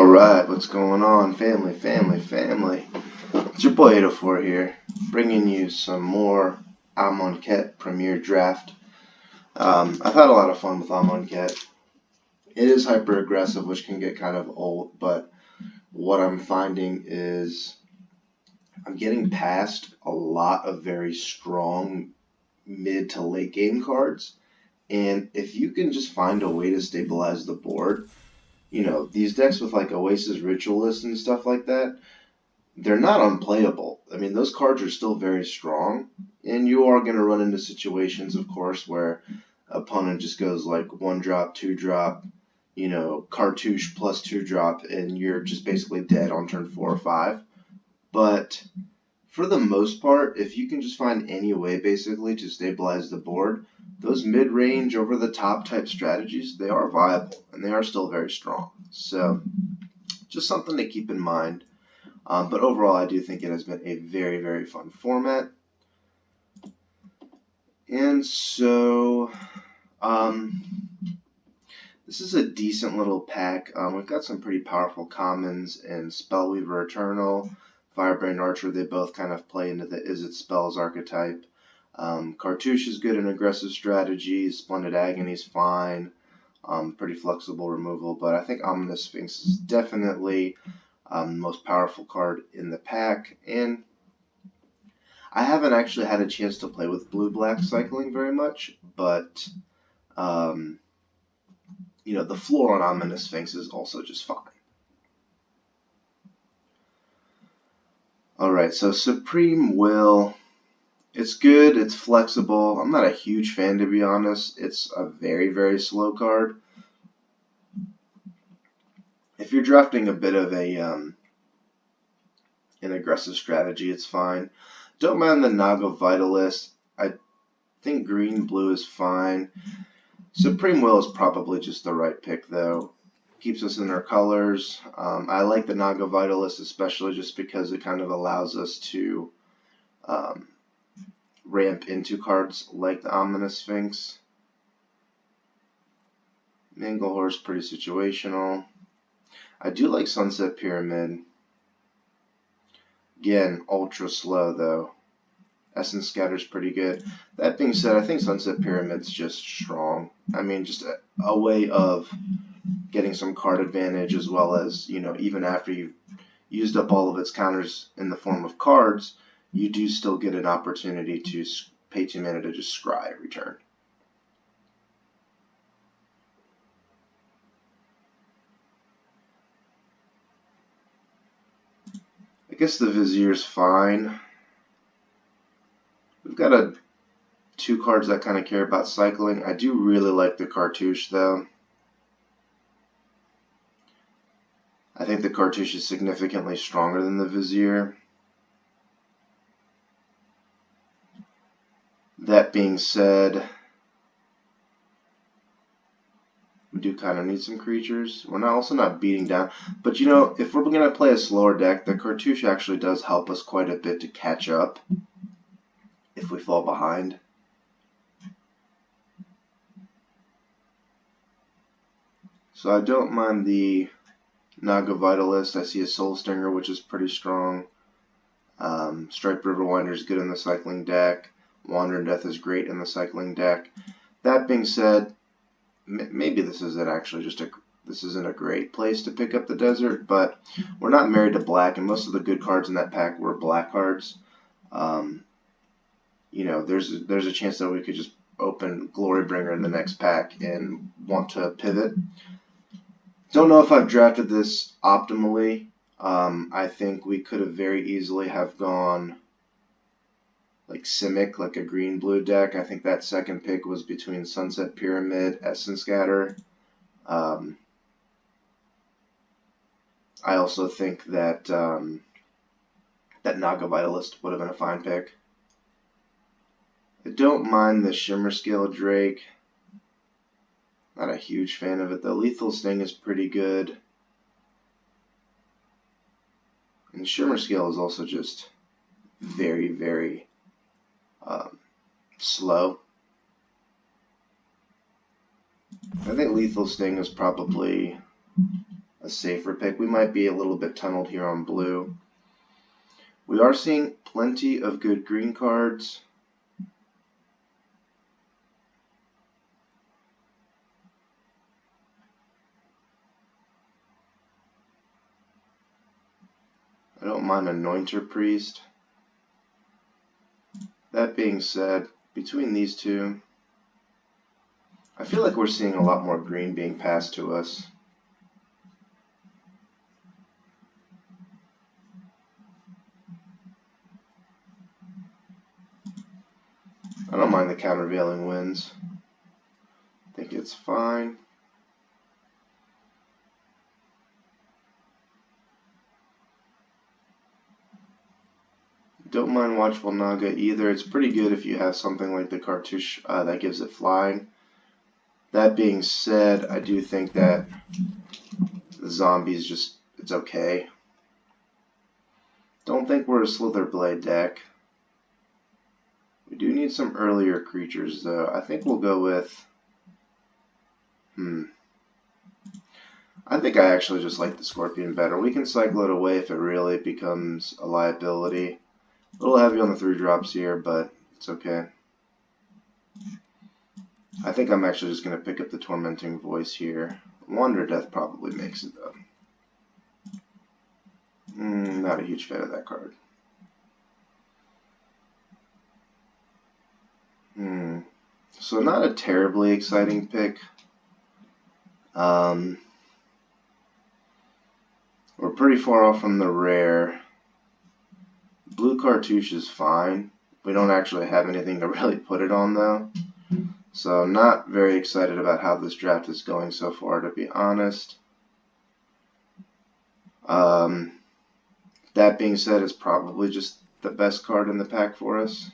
Alright, what's going on, family? It's your boy 804 here, bringing you some more Amonkhet Premier Draft. I've had a lot of fun with Amonkhet. It is hyper aggressive, which can get kind of old, but what I'm finding is I'm getting past a lot of very strong mid to late game cards, and if you can just find a way to stabilize the board, you know, these decks with like Oasis Ritualist and stuff like that, they're not unplayable. I mean, those cards are still very strong, and you are going to run into situations, of course, where opponent just goes like 1-drop, 2-drop, you know, cartouche plus 2-drop, and you're just basically dead on turn 4 or 5. But for the most part, if you can just find any way basically to stabilize the board, those mid-range, over-the-top type strategies, they are viable, and they are still very strong. So just something to keep in mind. But overall, I do think it has been a very, very fun format. And so this is a decent little pack. We've got some pretty powerful commons and Spellweaver Eternal, Firebrand Archer. They both kind of play into the Is It Spells archetype. Cartouche is good in aggressive strategies. Splendid Agony is fine. Pretty flexible removal, but I think Ominous Sphinx is definitely the most powerful card in the pack. And I haven't actually had a chance to play with blue-black cycling very much, but you know, the floor on Ominous Sphinx is also just fine. Alright, so Supreme Will. It's good, it's flexible. I'm not a huge fan, to be honest. It's a very, very slow card. If you're drafting a bit of an aggressive strategy, it's fine. Don't mind the Naga Vitalist. I think green-blue is fine. Supreme Will is probably just the right pick, though. Keeps us in our colors. I like the Naga Vitalist, especially just because it kind of allows us to ramp into cards like the Ominous Sphinx. Manglehorse is pretty situational. I do like Sunset Pyramid. Again, ultra slow though. Essence Scatter's pretty good. That being said, I think Sunset Pyramid's just strong. I mean, just a way of getting some card advantage, as well as, you know, even after you've used up all of its counters in the form of cards, you do still get an opportunity to pay 2 mana to just scry every turn. I guess the Vizier's fine. We've got 2 cards that kind of care about cycling. I do really like the Cartouche, though. I think the Cartouche is significantly stronger than the Vizier. That being said, we do kind of need some creatures. We're also not beating down. But, you know, if we're going to play a slower deck, the Cartouche actually does help us quite a bit to catch up if we fall behind. So I don't mind the Naga Vitalist. I see a Soul Stinger, which is pretty strong. Striped Riverwinder is good in the cycling deck. Wandering Death is great in the cycling deck. That being said, maybe this isn't actually this isn't a great place to pick up the desert, but we're not married to black, and most of the good cards in that pack were black cards. You know, there's a chance that we could just open Glorybringer in the next pack and want to pivot. Don't know if I've drafted this optimally. I think we could have very easily have gone like Simic, like a green-blue deck. I think that second pick was between Sunset Pyramid, Essence Scatter. I also think that that Naga Vitalist would have been a fine pick. I don't mind the Shimmer Scale Drake. Not a huge fan of it though. Lethal Sting is pretty good. And Shimmer Scale is also just very, very slow. I think Lethal Sting is probably a a safer pick. We might be a little bit tunneled here on blue. We are seeing plenty of good green cards. I don't mind Anointer Priest. That being said, between these two, I feel like we're seeing a lot more green being passed to us. I don't mind the countervailing winds. I think it's fine. Don't mind Watchful Naga either. It's pretty good if you have something like the Cartouche that gives it flying. That being said, I do think that the zombies just, it's okay. Don't think we're a Slitherblade deck. We do need some earlier creatures though. I think we'll go with, I think I actually just like the Scorpion better. We can cycle it away if it really becomes a liability. A little heavy on the 3-drops here, but it's okay. I think I'm actually just going to pick up the Tormenting Voice here. Wander Death probably makes it though. Not a huge fan of that card. So not a terribly exciting pick. We're pretty far off from the rare. Blue Cartouche is fine. We don't actually have anything to really put it on though. So I'm not very excited about how this draft is going so far, to be honest. That being said, it's probably just the best card in the pack for us.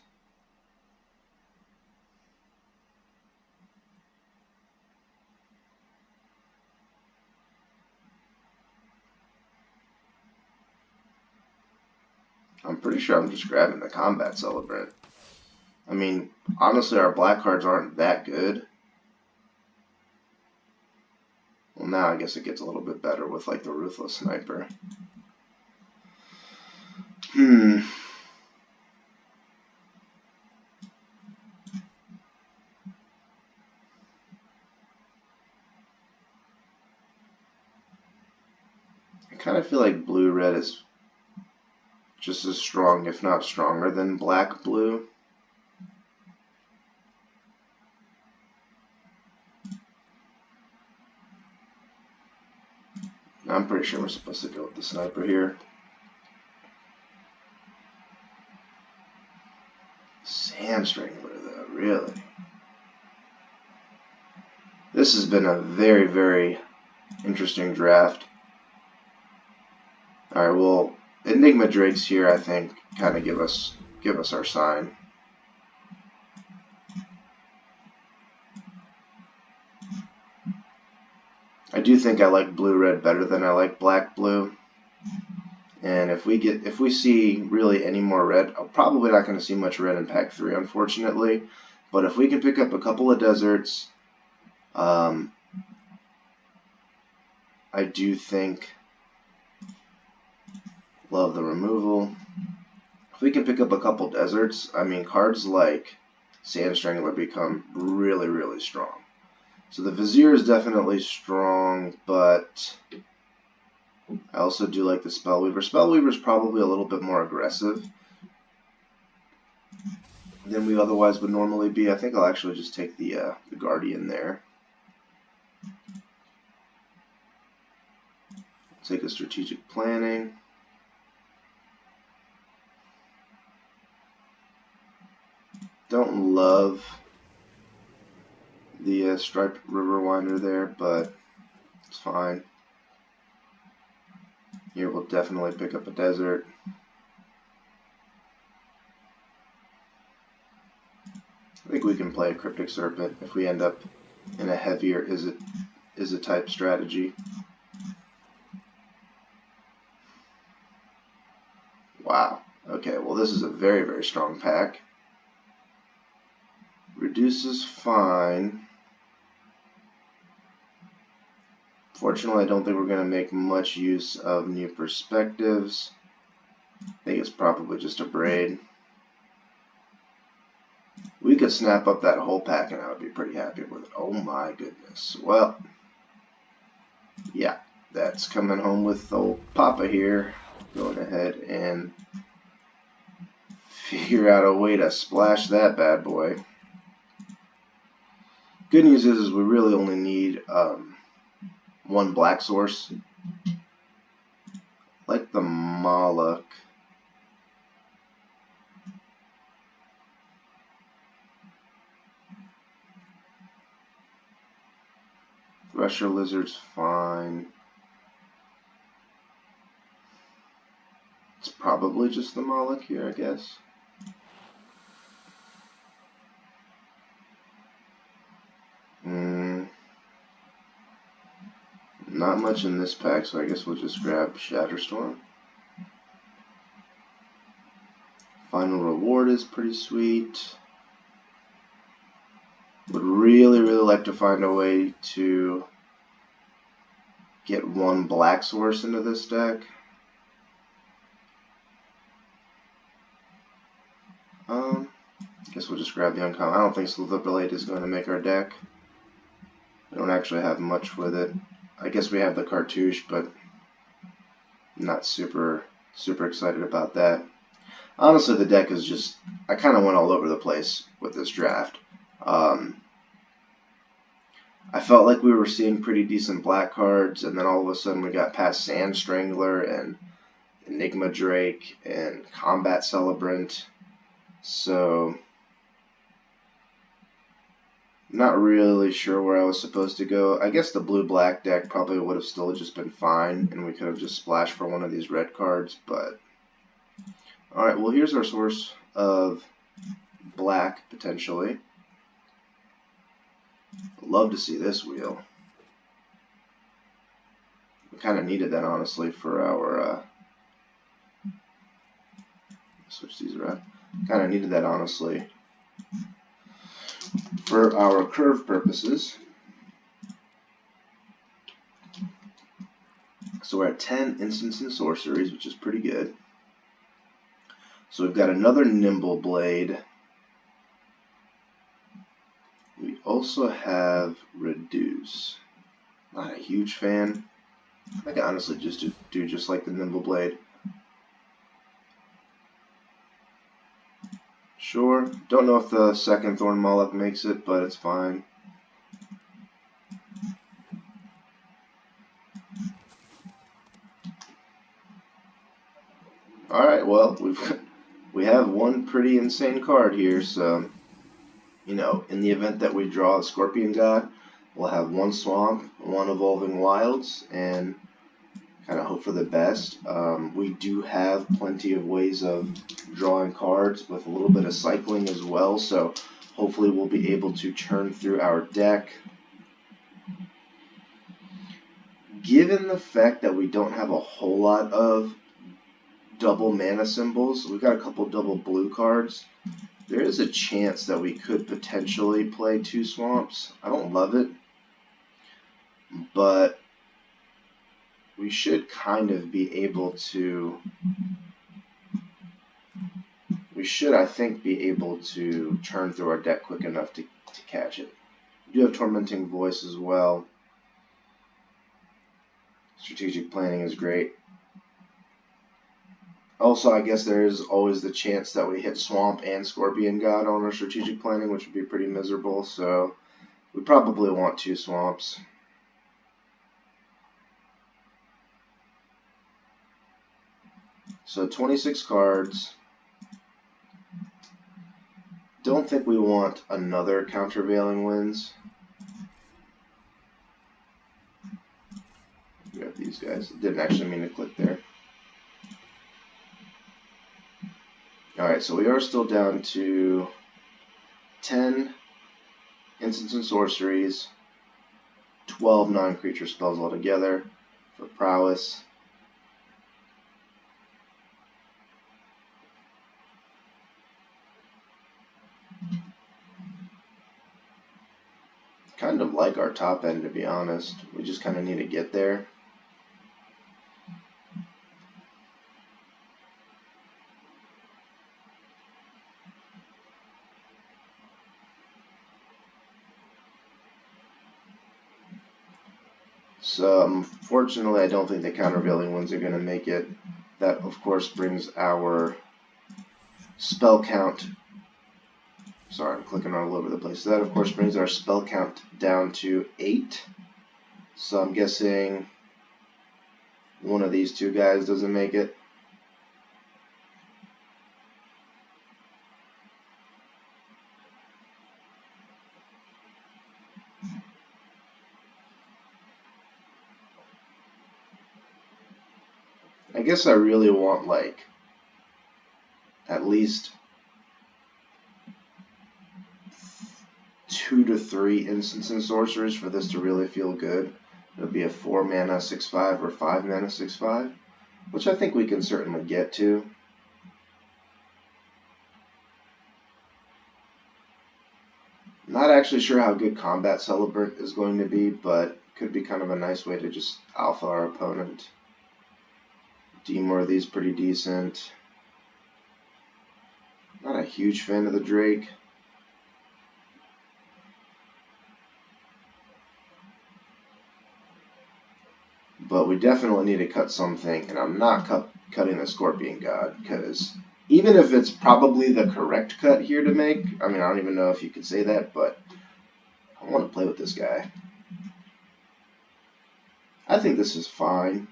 I'm pretty sure I'm just grabbing the Combat Celebrant. I mean, honestly, our black cards aren't that good. Well, now I guess it gets a little bit better with like the Ruthless Sniper. I kind of feel like blue-red is just as strong, if not stronger, than black-blue. I'm pretty sure we're supposed to go with the Sniper here. Sand Strangler, though, really? This has been a very, very interesting draft. Alright, well, Enigma Drakes here, I think, kind of give us our sign. I do think I like blue-red better than I like black-blue. And if we see really any more red, I'm probably not going to see much red in pack 3, unfortunately. But if we can pick up a couple of deserts, I do think, love the removal. If we can pick up a couple deserts, I mean, cards like Sand Strangler become really, really strong. So the Vizier is definitely strong, but I also do like the Spellweaver. Spellweaver is probably a little bit more aggressive than we otherwise would normally be. I think I'll actually just take the Guardian there. Take a Strategic Planning. Don't love the Striped Riverwinder there, but it's fine. Here we'll definitely pick up a desert. I think we can play a Cryptic Serpent if we end up in a heavier is a type strategy. Wow. Okay, well this is a very, very strong pack. Reduces fine. Unfortunately, I don't think we're going to make much use of new perspectives. I think it's probably just a braid. We could snap up that whole pack and I would be pretty happy with it. Oh my goodness. Well, yeah, that's coming home with old Papa here. Going ahead and figure out a way to splash that bad boy. Good news is we really only need one black source. Like the Moloch. Thresher Lizard's fine. It's probably just the Moloch here, I guess. Not much in this pack, so I guess we'll just grab Shatterstorm. Final Reward is pretty sweet. Would really like to find a way to get one black source into this deck. Guess we'll just grab the uncommon. I don't think Slither Blade is going to make our deck. We don't actually have much with it. I guess we have the cartouche, but I'm not super excited about that. Honestly, the deck is just, I kind of went all over the place with this draft. I felt like we were seeing pretty decent black cards, and then all of a sudden we got past Sand Strangler and Enigma Drake and Combat Celebrant. So, not really sure where I was supposed to go. I guess the blue-black deck probably would have still just been fine, and we could have just splashed for one of these red cards, but... Alright, well here's our source of black, potentially. I'd love to see this wheel. We kind of needed that, honestly, for our... switch these around. Kind of needed that, honestly, for our curve purposes. So we're at 10 instants and sorceries, which is pretty good. So we've got another Nimble Blade. We also have Reduce. Not a huge fan. I could honestly just do just like the Nimble Blade. Sure. Don't know if the second Thorn Moloch makes it, but it's fine. Alright, well, we have one pretty insane card here, so, you know, in the event that we draw the Scorpion God, we'll have one Swamp, one Evolving Wilds, and kind of hope for the best. We do have plenty of ways of drawing cards with a little bit of cycling as well, so hopefully we'll be able to churn through our deck. Given the fact that we don't have a whole lot of double mana symbols, we've got a couple double blue cards, there is a chance that we could potentially play two Swamps. I don't love it, but we should kind of be able to, I think, be able to churn through our deck quick enough to catch it. We do have Tormenting Voice as well. Strategic Planning is great. Also, I guess there is always the chance that we hit Swamp and Scorpion God on our Strategic Planning, which would be pretty miserable, so we probably want two Swamps. So 26 cards. Don't think we want another Countervailing Winds. Grab these guys. Didn't actually mean to click there. Alright, so we are still down to 10 instants and sorceries, 12 non-creature spells altogether for prowess. kind of like our top end, to be honest. We just kind of need to get there. So, unfortunately, I don't think the countervailing ones are going to make it. That, of course, brings our spell count. Sorry, I'm clicking all over the place. So that, of course, brings our spell count down to 8. So I'm guessing one of these two guys doesn't make it. I guess I really want, like, at least 2 to 3 instants and sorceries for this to really feel good. It'll be a 4 mana 6/5 or 5 mana 6/5, which I think we can certainly get to. Not actually sure how good Combat Celebrant is going to be, but could be kind of a nice way to just alpha our opponent. Deemworthy's pretty decent. Not a huge fan of the Drake. But we definitely need to cut something, and I'm not cutting the Scorpion God, because even if it's probably the correct cut here to make, I mean, I don't even know if you could say that, but I want to play with this guy. I think this is fine.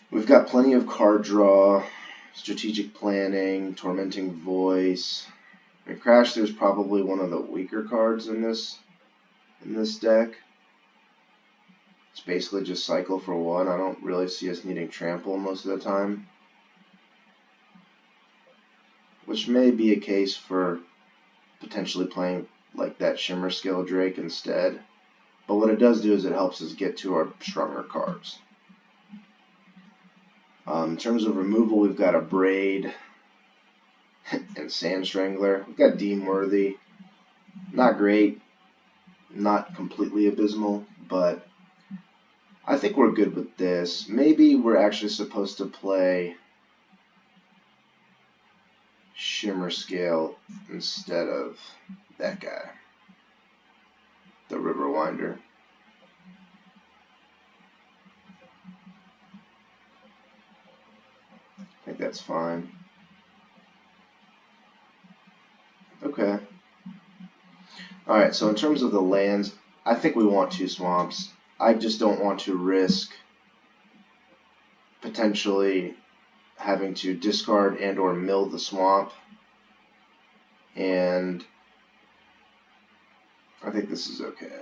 We've got plenty of card draw, strategic planning, tormenting voice. And Crash, there's probably one of the weaker cards in this deck. It's basically just cycle for 1. I don't really see us needing trample most of the time, which may be a case for potentially playing like that Shimmer Scale Drake instead. But what it does do is it helps us get to our stronger cards. In terms of removal, we've got a Braid and Sand Strangler. We've got Deemworthy. Not great, not completely abysmal, but I think we're good with this. Maybe we're actually supposed to play Shimmer Scale instead of that guy, the Riverwinder. I think that's fine. Okay. Alright, so in terms of the lands, I think we want 2 swamps. I just don't want to risk potentially having to discard and or mill the swamp. And I think this is okay.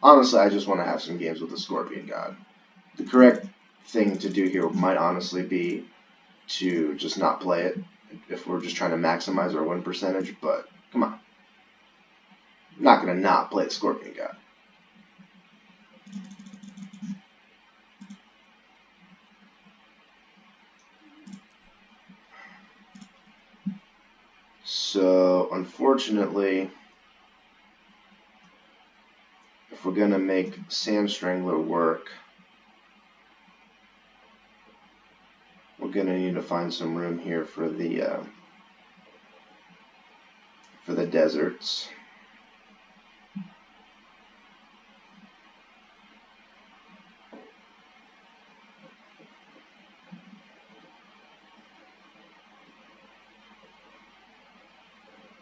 Honestly, I just want to have some games with the Scorpion God. The correct thing to do here might honestly be to just not play it if we're just trying to maximize our win percentage, but come on. I'm not going to not play the Scorpion God. So, unfortunately, if we're going to make Sand Strangler work, we're going to need to find some room here for the deserts.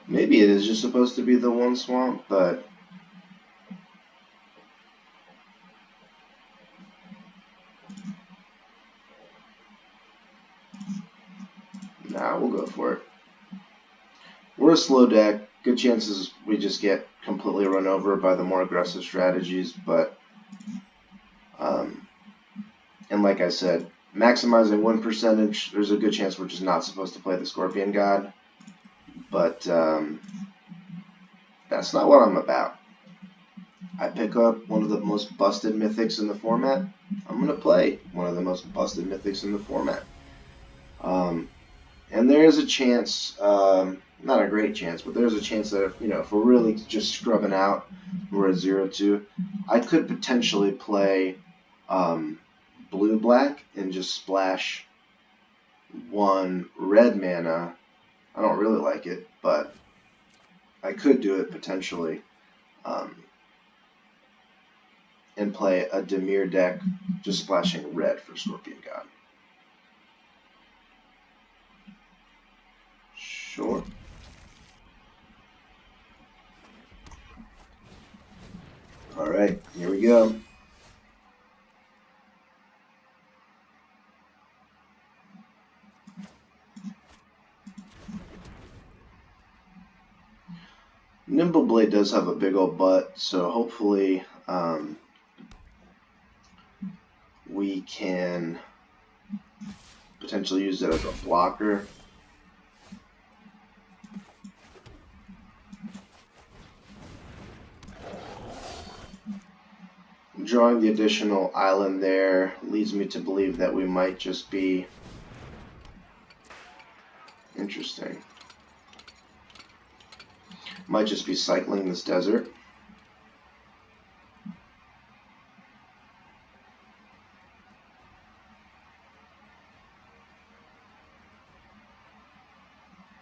Maybe it is just supposed to be the 1 swamp, but nah, we'll go for it. We're a slow deck. Good chances we just get completely run over by the more aggressive strategies, but and like I said, maximizing win percentage, there's a good chance we're just not supposed to play the Scorpion God, but that's not what I'm about. I pick up one of the most busted mythics in the format, I'm going to play one of the most busted mythics in the format. And And there is a chance, not a great chance, but there's a chance that if we're really just scrubbing out, we're at 0-2, I could potentially play blue-black and just splash 1 red mana. I don't really like it, but I could do it potentially, and play a Dimir deck just splashing red for Scorpion God. Sure. Alright, here we go. Nimbleblade does have a big old butt, so hopefully we can potentially use it as a blocker. Drawing the additional island there leads me to believe that we might just be interesting. Might just be cycling this desert.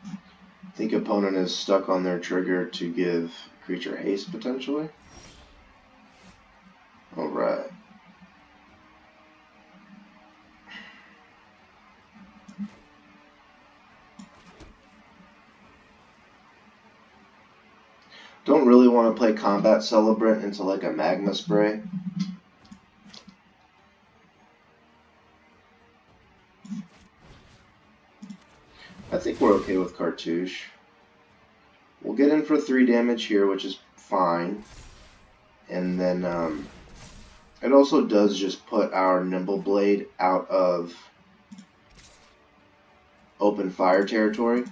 I think opponent is stuck on their trigger to give creature haste potentially. Alright. Don't really want to play Combat Celebrant into like a Magma Spray. I think we're okay with Cartouche. We'll get in for 3 damage here, which is fine. And then it also does just put our Nimbleblade out of open fire territory.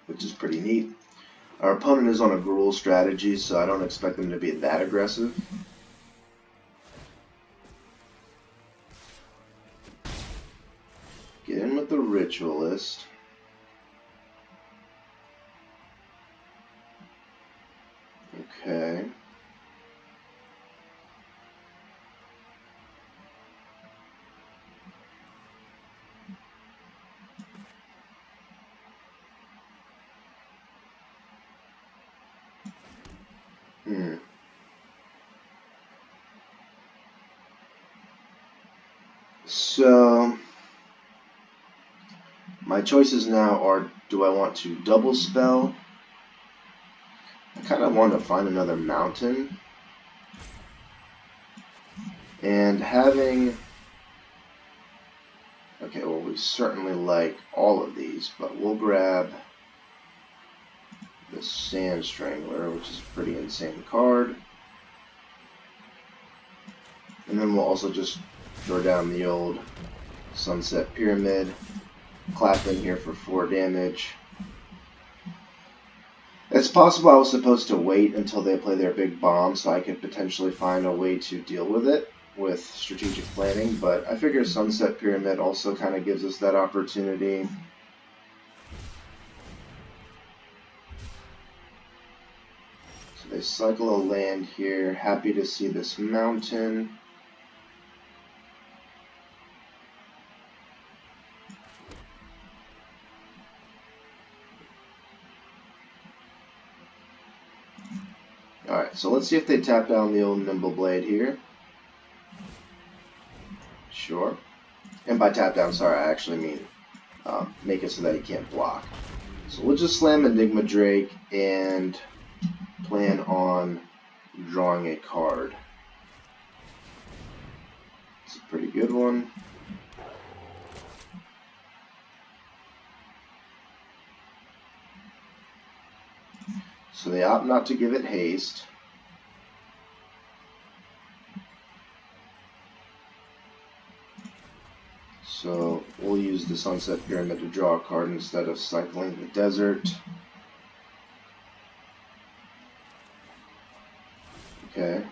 Which is pretty neat. Our opponent is on a Gruul strategy, so I don't expect them to be that aggressive. Get in with the Ritualist. Okay. So, my choices now are, do I want to double spell? I kind of want to find another mountain. And having... Okay, well, we certainly like all of these, but we'll grab the Sand Strangler, which is a pretty insane card. And then we'll also just throw down the old Sunset Pyramid, clap in here for 4 damage. It's possible I was supposed to wait until they play their big bomb so I could potentially find a way to deal with it with strategic planning, but I figure Sunset Pyramid also kind of gives us that opportunity. So they cycle a land here. Happy to see this mountain. Alright, so let's see if they tap down the old Nimbleblade here. Sure. And by tap down, sorry, I actually mean make it so that he can't block. So we'll just slam Enigma Drake and plan on drawing a card. It's a pretty good one. So they opt not to give it haste. So we'll use the Sunset Pyramid to draw a card instead of cycling the desert. Okay.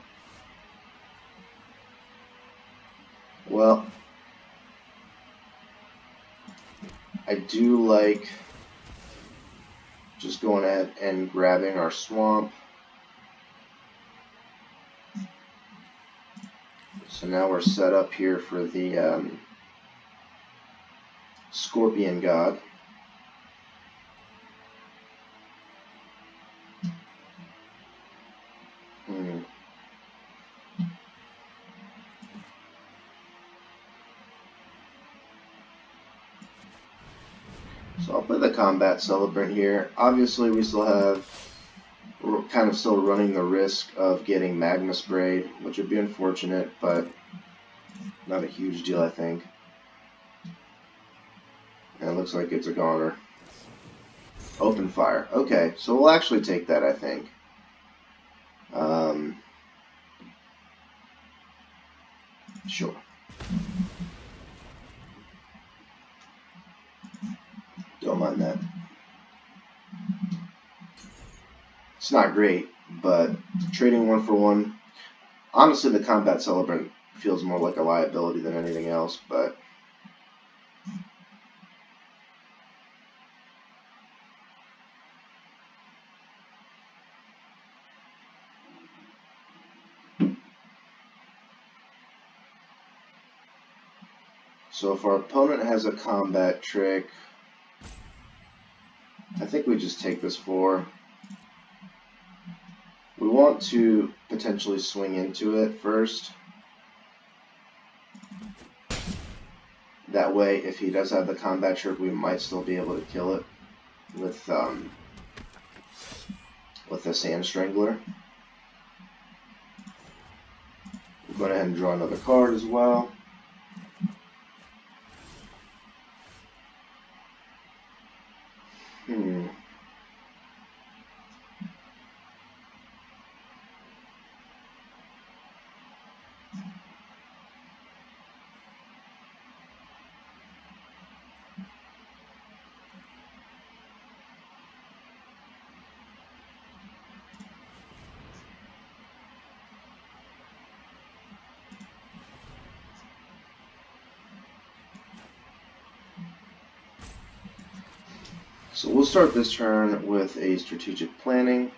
I do like just going ahead and grabbing our swamp. So now we're set up here for the Scorpion God. So I'll play the Combat Celebrant here. Obviously we still have, we're kind of still running the risk of getting Magma Sprayed, which would be unfortunate, but not a huge deal I think. And it looks like it's a goner. Open fire. Okay, so we'll actually take that, I think. Sure. Don't mind that. It's not great, but trading 1 for 1. Honestly, the Combat Celebrant feels more like a liability than anything else, but so if our opponent has a combat trick, I think we just take this 4. We want to potentially swing into it first. That way, if he does have the combat trick, we might still be able to kill it with the Sand Strangler. We're going ahead and draw another card as well. So we'll start this turn with a strategic planning.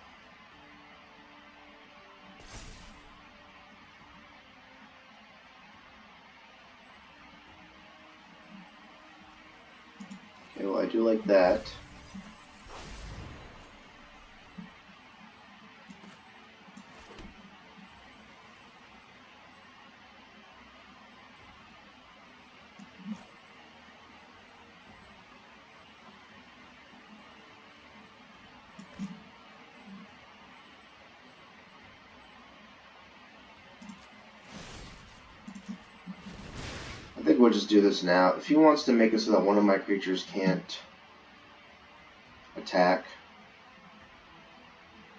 Okay, well I do like that. I think we'll just do this now. If he wants to make it so that one of my creatures can't attack,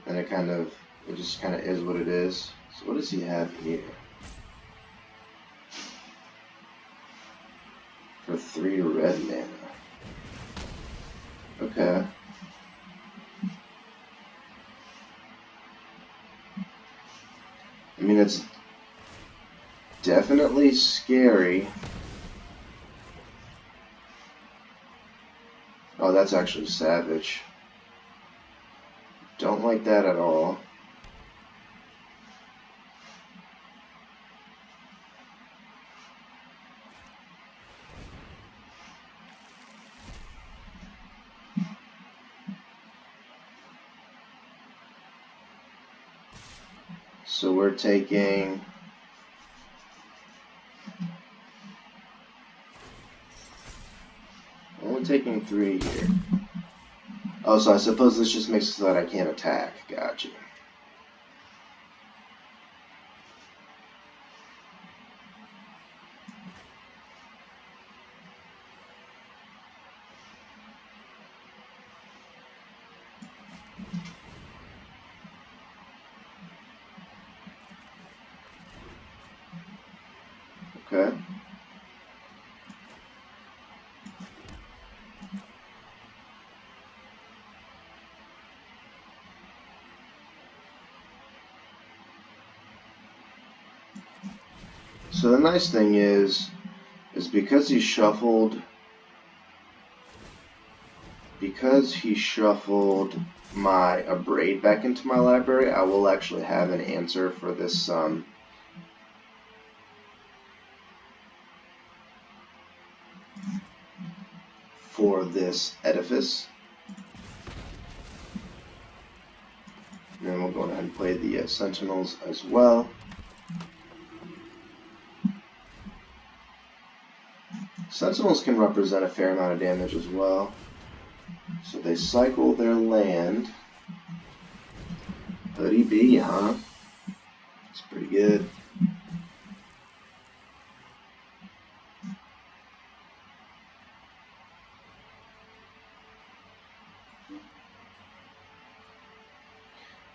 then it just kind of is what it is. So what does he have here? For 3 red mana. Okay. I mean, it's definitely scary. Oh, that's actually savage. Don't like that at all. So we're taking only taking 3 here. Oh, so I suppose this just makes it so that I can't attack. Gotcha. Okay. So the nice thing is because he shuffled because he shuffled my Abrade back into my library, I will actually have an answer for this edifice. And then we'll go ahead and play the Sentinels as well. Sentinels can represent a fair amount of damage as well. So they cycle their land. Hoodie B, huh? It's pretty good.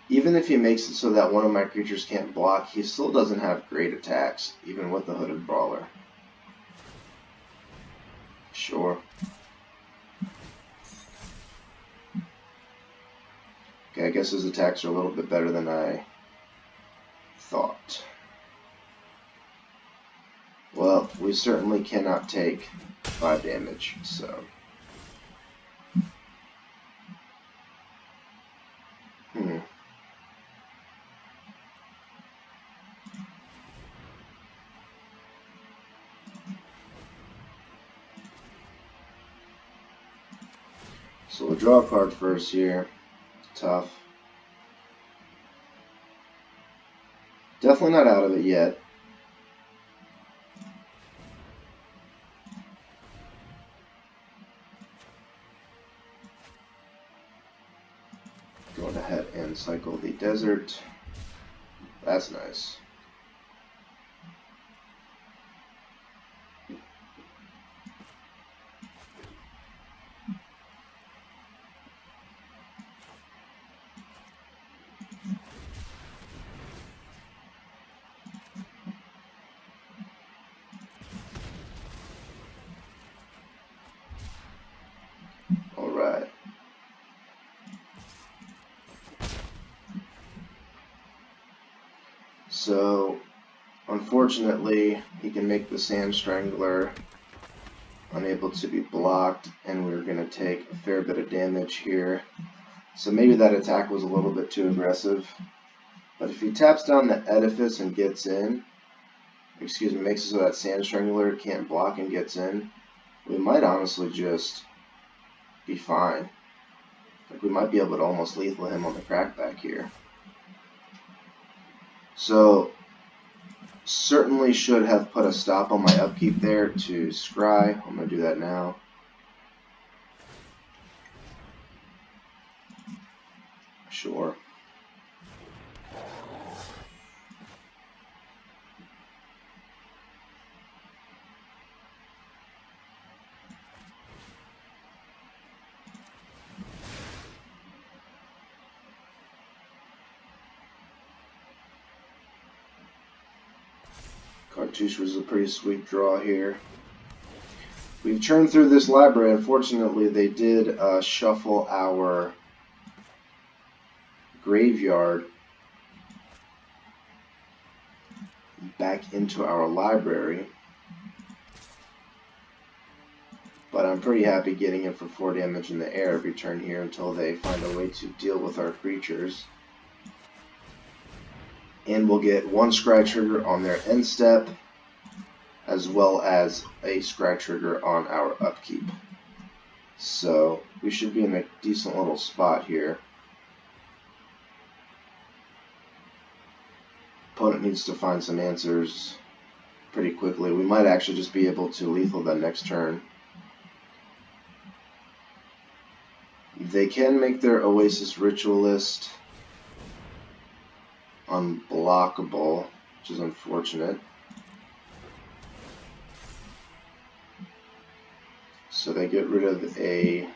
Even if he makes it so that one of my creatures can't block, he still doesn't have great attacks, even with the Hooded Brawler. Sure. Okay, I guess his attacks are a little bit better than I thought. Well, we certainly cannot take 5 damage, so... So we'll draw a card first here. Tough. Definitely not out of it yet. Going ahead and cycle the desert. That's nice. Alright. So, unfortunately, he can make the Sand Strangler unable to be blocked, and we're going to take a fair bit of damage here. So maybe that attack was a little bit too aggressive. But if he taps down the Edifice and gets in, makes it so that Sand Strangler can't block and gets in, we might honestly just be fine. Like, we might be able to almost lethal him on the crackback here. So, certainly should have put a stop on my upkeep there to scry. I'm going to do that now. Sure. Cartouche was a pretty sweet draw here. We've churned through this library. Unfortunately, they did shuffle our graveyard back into our library. But I'm pretty happy getting it for 4 damage in the air every turn here until they find a way to deal with our creatures. And we'll get 1 scry trigger on their end step, as well as a scry trigger on our upkeep. So we should be in a decent little spot here. Opponent needs to find some answers pretty quickly. We might actually just be able to lethal them next turn. They can make their Oasis Ritualist unblockable, which is unfortunate. So they get rid of a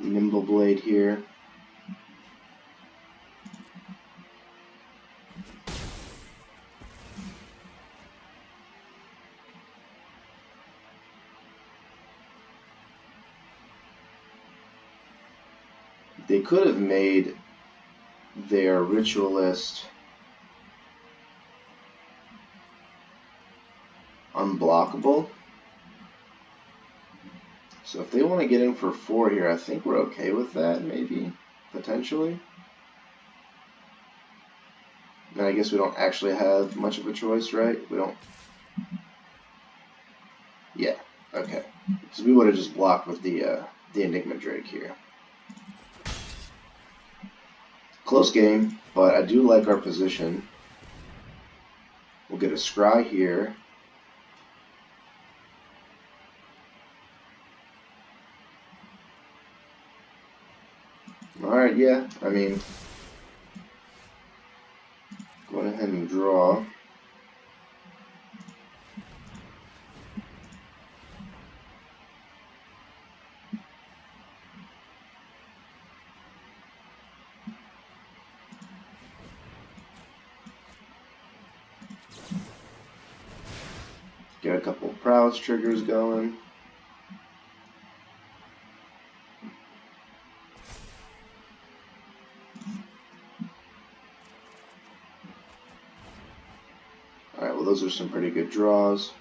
Nimble Blade here. They could have made their Ritualist unblockable. So if they want to get in for 4 here, I think we're okay with that, maybe, potentially. And I guess we don't actually have much of a choice, right? We don't. Yeah, okay. So we would have just blocked with the Enigma Drake here. Close game, but I do like our position. We'll get a scry here. Alright, yeah, I mean, go ahead and draw. Get a couple of prowess triggers going. Alright, well those are some pretty good draws.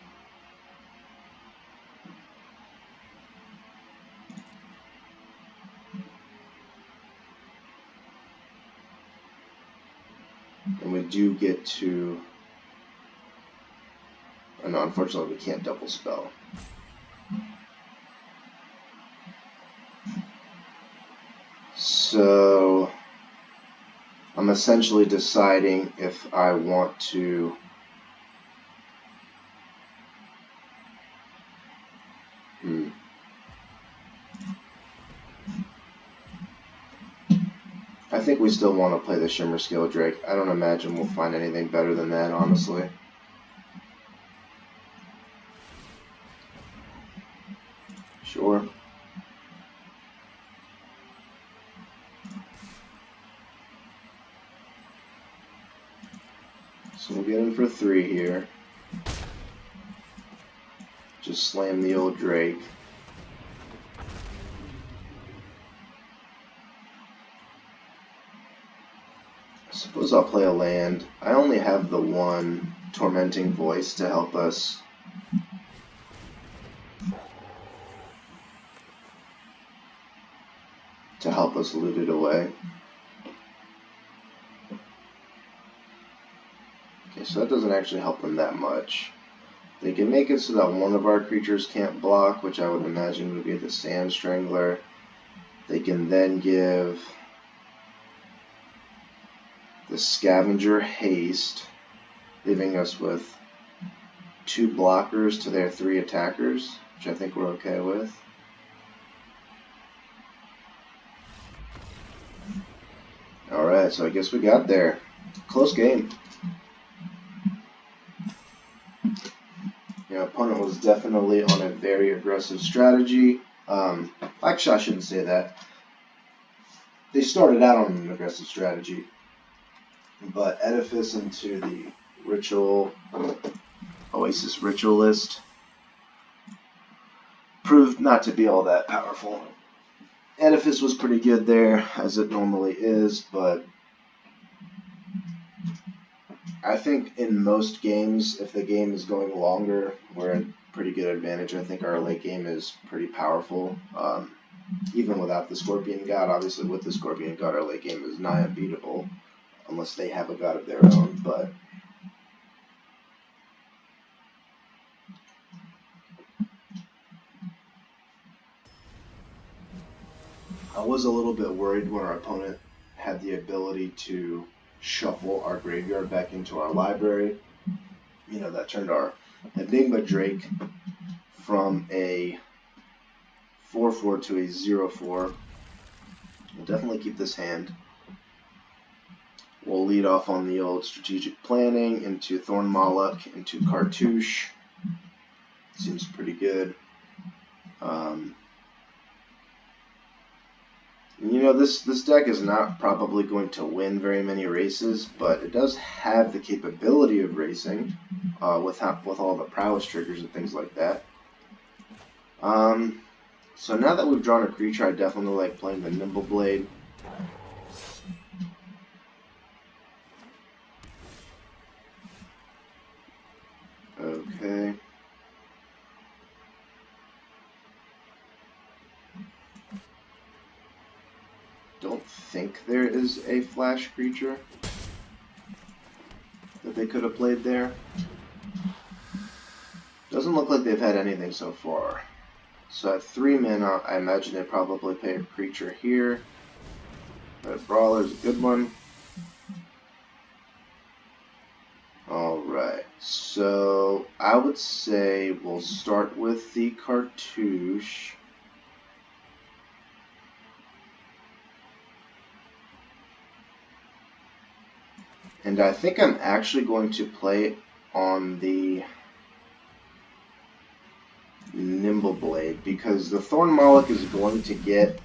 And we do get to... Oh no, unfortunately we can't double spell. So I'm essentially deciding if I want to I think we still want to play the Shimmer Scale Drake. I don't imagine we'll find anything better than that, honestly. Sure. So we'll get in for 3 here. Just slam the old Drake. I suppose I'll play a land. I only have the one Tormenting Voice to help us loot it away. Okay, so that doesn't actually help them that much. They can make it so that one of our creatures can't block, which I would imagine would be the Sand Strangler. They can then give the Scavenger haste, leaving us with 2 blockers to their 3 attackers, which I think we're okay with. Alright, so I guess we got there. Close game. Your opponent was definitely on a very aggressive strategy. Actually, I shouldn't say that. They started out on an aggressive strategy, but Edifice into the Ritual, Oasis Ritualist proved not to be all that powerful. Edifice was pretty good there, as it normally is, but I think in most games, if the game is going longer, we're in pretty good advantage. I think our late game is pretty powerful. Even without the Scorpion God, obviously with the Scorpion God, our late game is nigh unbeatable, unless they have a god of their own, but I was a little bit worried when our opponent had the ability to shuffle our graveyard back into our library. You know, that turned our Enigma Drake from a 4/4 to a 0/4. We'll definitely keep this hand. We'll lead off on the old strategic planning into Thorn Malak, into Cartouche. Seems pretty good. You know, this deck is not probably going to win very many races, but it does have the capability of racing with all the prowess triggers and things like that. So now that we've drawn a creature, I definitely like playing the Nimble Blade. Okay. don't think there is a flash creature that they could have played there. Doesn't look like they've had anything so far. So at 3 mana, I imagine they probably play a creature here. But Brawler's a good one. Alright, so I would say we'll start with the Cartouche. And I think I'm actually going to play on the Nimble Blade, because the Thorn Moloch is going to get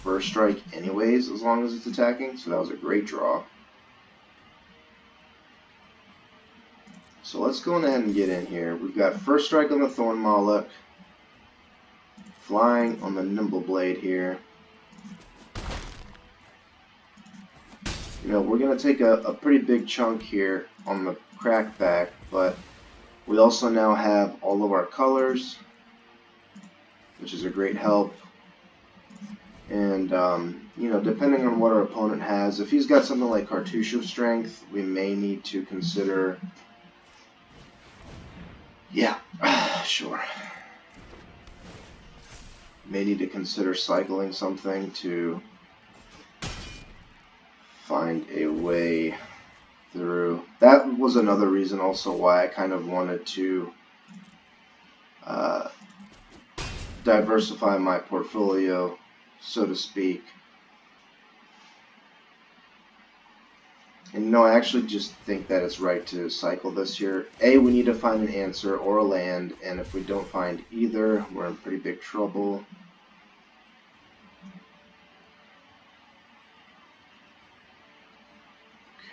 First Strike anyways, as long as it's attacking, so that was a great draw. So let's go ahead and get in here. We've got First Strike on the Thorn Moloch, flying on the Nimble Blade here. You know, we're going to take a pretty big chunk here on the Crackback, but we also now have all of our colors, which is a great help. And, you know, depending on what our opponent has, if he's got something like Cartouche of Strength, we may need to consider... Yeah, sure. May need to consider cycling something to find a way through. That was another reason also why I kind of wanted to diversify my portfolio, so to speak. And no, I actually just think that it's right to cycle this here. A, we need to find an answer or a land, and if we don't find either, we're in pretty big trouble.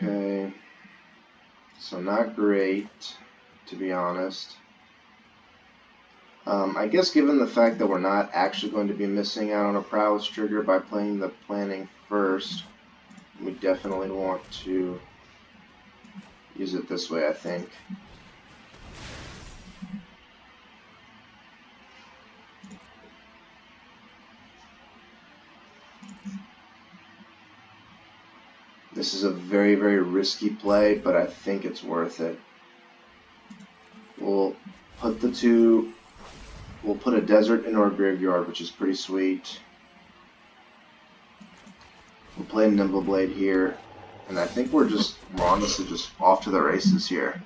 Okay, so not great, to be honest. I guess given the fact that we're not actually going to be missing out on a prowess trigger by playing the planning first, we definitely want to use it this way, I think. This is a very, very risky play, but I think it's worth it. We'll put the two... We'll put a desert in our graveyard, which is pretty sweet. We'll play Nimble Blade here, and I think we're honestly just off to the races here.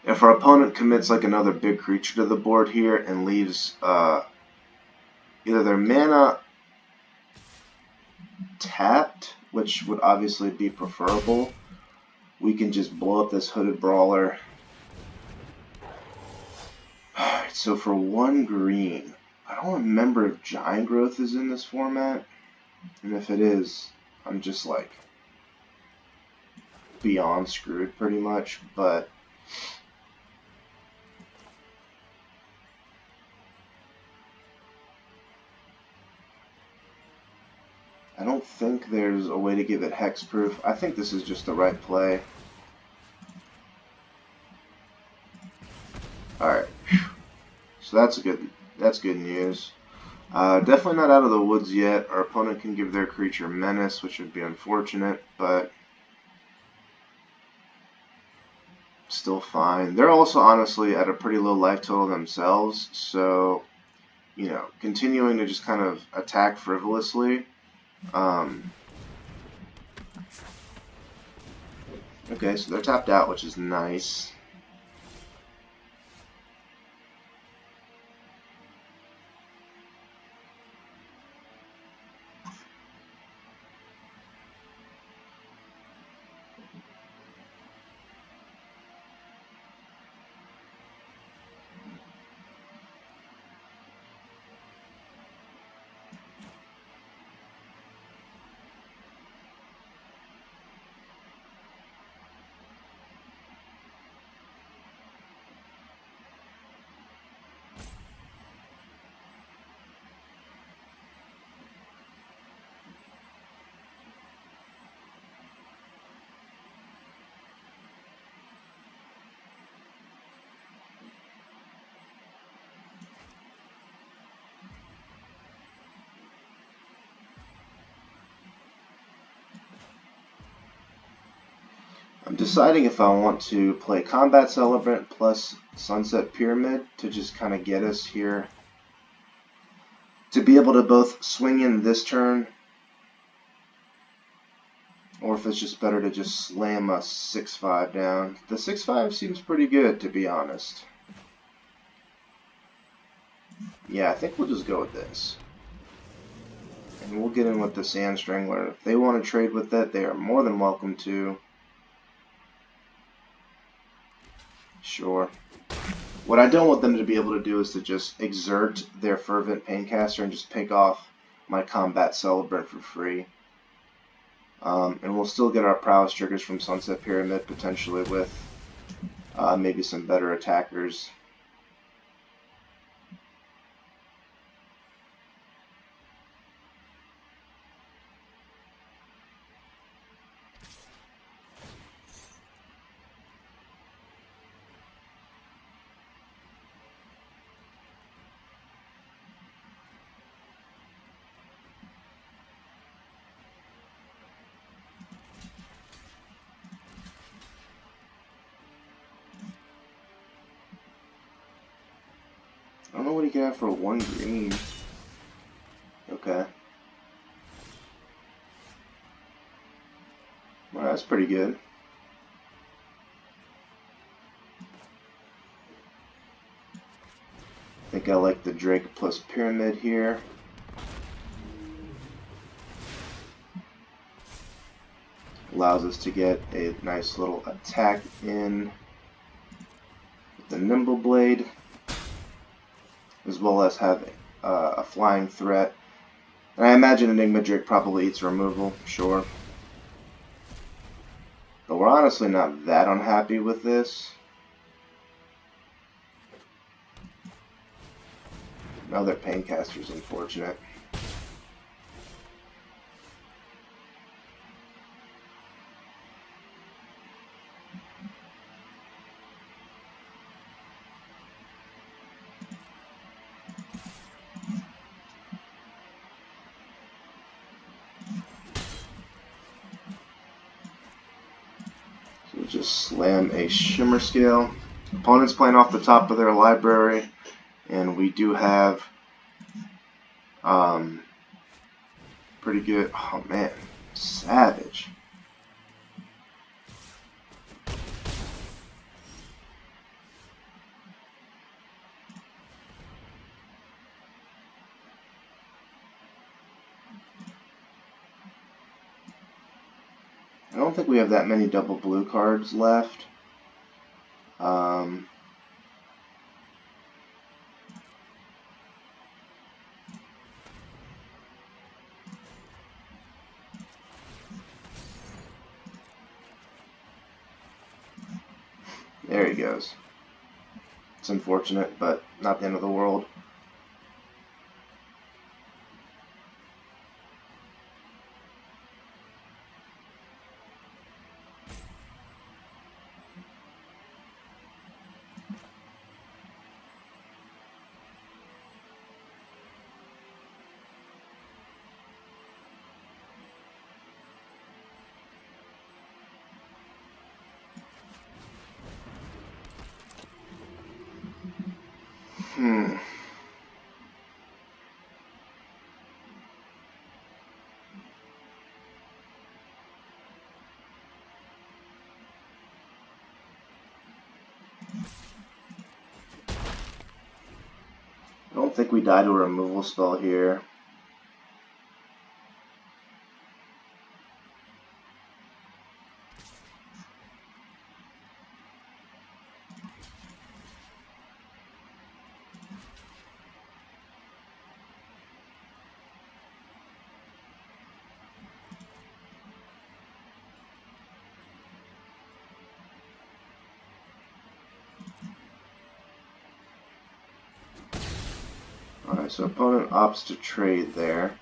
If our opponent commits like another big creature to the board here and leaves either their mana tapped, which would obviously be preferable, we can just blow up this Hooded Brawler. Alright, so for 1 green, I don't remember if Giant Growth is in this format, and if it is, I'm just like beyond screwed pretty much, but I don't think there's a way to give it hexproof. I think this is just the right play. Alright, so that's good news. Definitely not out of the woods yet. Our opponent can give their creature Menace, which would be unfortunate, but still fine. They're also honestly at a pretty low life total themselves, so, you know, continuing to just kind of attack frivolously. Okay, so they're tapped out, which is nice. I'm deciding if I want to play Combat Celebrant plus Sunset Pyramid to just kind of get us here. To be able to both swing in this turn, or if it's just better to just slam a 6-5 down. The 6-5 seems pretty good, to be honest. Yeah, I think we'll just go with this. And we'll get in with the Sand Strangler. If they want to trade with that, they are more than welcome to. Sure. What I don't want them to be able to do is to just exert their Fervent Paincaster and just pick off my Combat Celebrant for free. And we'll still get our prowess triggers from Sunset Pyramid, potentially with maybe some better attackers. I don't know what he got for 1 green. Okay. Well, that's pretty good. I think I like the Drake plus Pyramid here. Allows us to get a nice little attack in with the Nimble Blade, as well as have a flying threat. And I imagine Enigma Drake probably eats removal, sure. But we're honestly not that unhappy with this. Another Paincaster is unfortunate. Just slam a Shimmer Scale. Opponent's playing off the top of their library, and we do have pretty good. Oh man, savage. I don't think we have that many double blue cards left. There he goes. It's unfortunate, but not the end of the world. I don't think we die to a removal spell here. Alright, so opponent opts to trade there.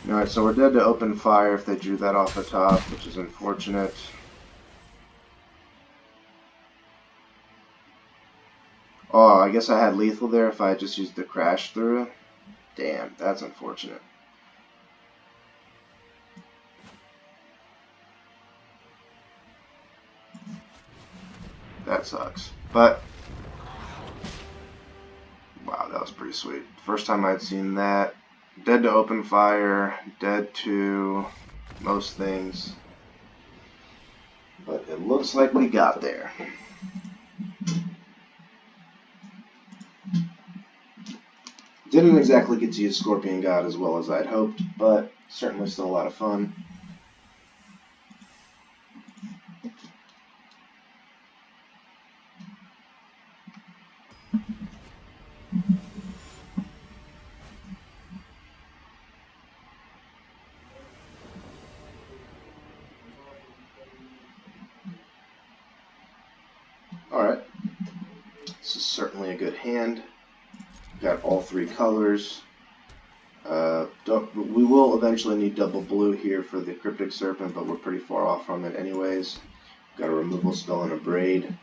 Alright, so we're dead to open fire if they drew that off the top, which is unfortunate. Oh, I guess I had lethal there if I had just used the crash through. Damn, that's unfortunate. That sucks. But, wow, that was pretty sweet. First time I'd seen that. Dead to open fire, dead to most things. But it looks like we got there. Didn't exactly get to use Scorpion God as well as I'd hoped, but certainly still a lot of fun. Alright, this is certainly a good hand. Got all three colors. We will eventually need double blue here for the Cryptic Serpent, but we're pretty far off from it anyways. Got a removal spell and a braid.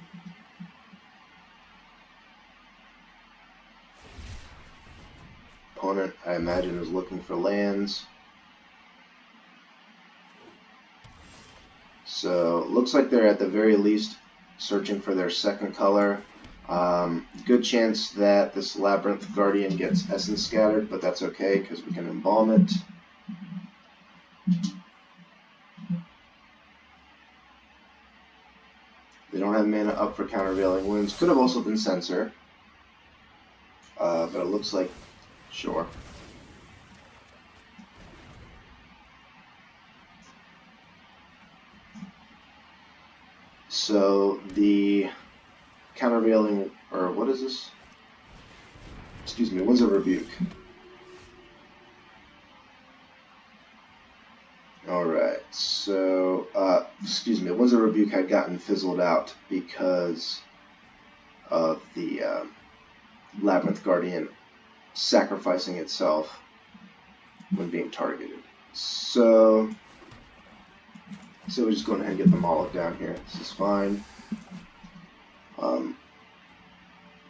Opponent, I imagine, is looking for lands. So, looks like they're at the very least searching for their second color. Good chance that this Labyrinth Guardian gets Essence Scattered, but that's okay because we can embalm it. They don't have mana up for Countervailing Winds. Could have also been Censor. But it looks like, sure. So the Countervailing, or what is this? Excuse me, Winds of Rebuke. Alright, so, excuse me, Winds of Rebuke had gotten fizzled out because of the Labyrinth Guardian sacrificing itself when being targeted. So we're just going ahead and get the Moloch down here. This is fine.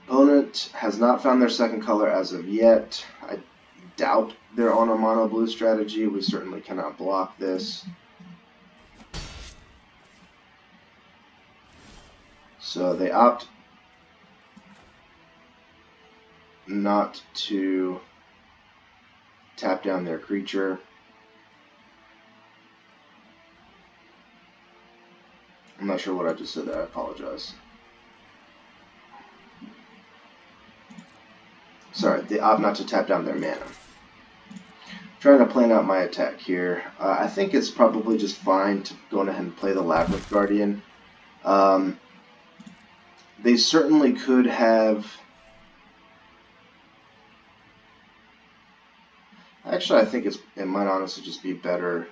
Opponent has not found their second color as of yet. I doubt they're on a mono blue strategy. We certainly cannot block this. So they opt not to tap down their creature. I'm not sure what I just said there. I apologize. Sorry, they opt not to tap down their mana. Trying to plan out my attack here. I think it's probably just fine to go ahead and play the Labyrinth Guardian. They certainly could have... Actually, I think it might honestly just be better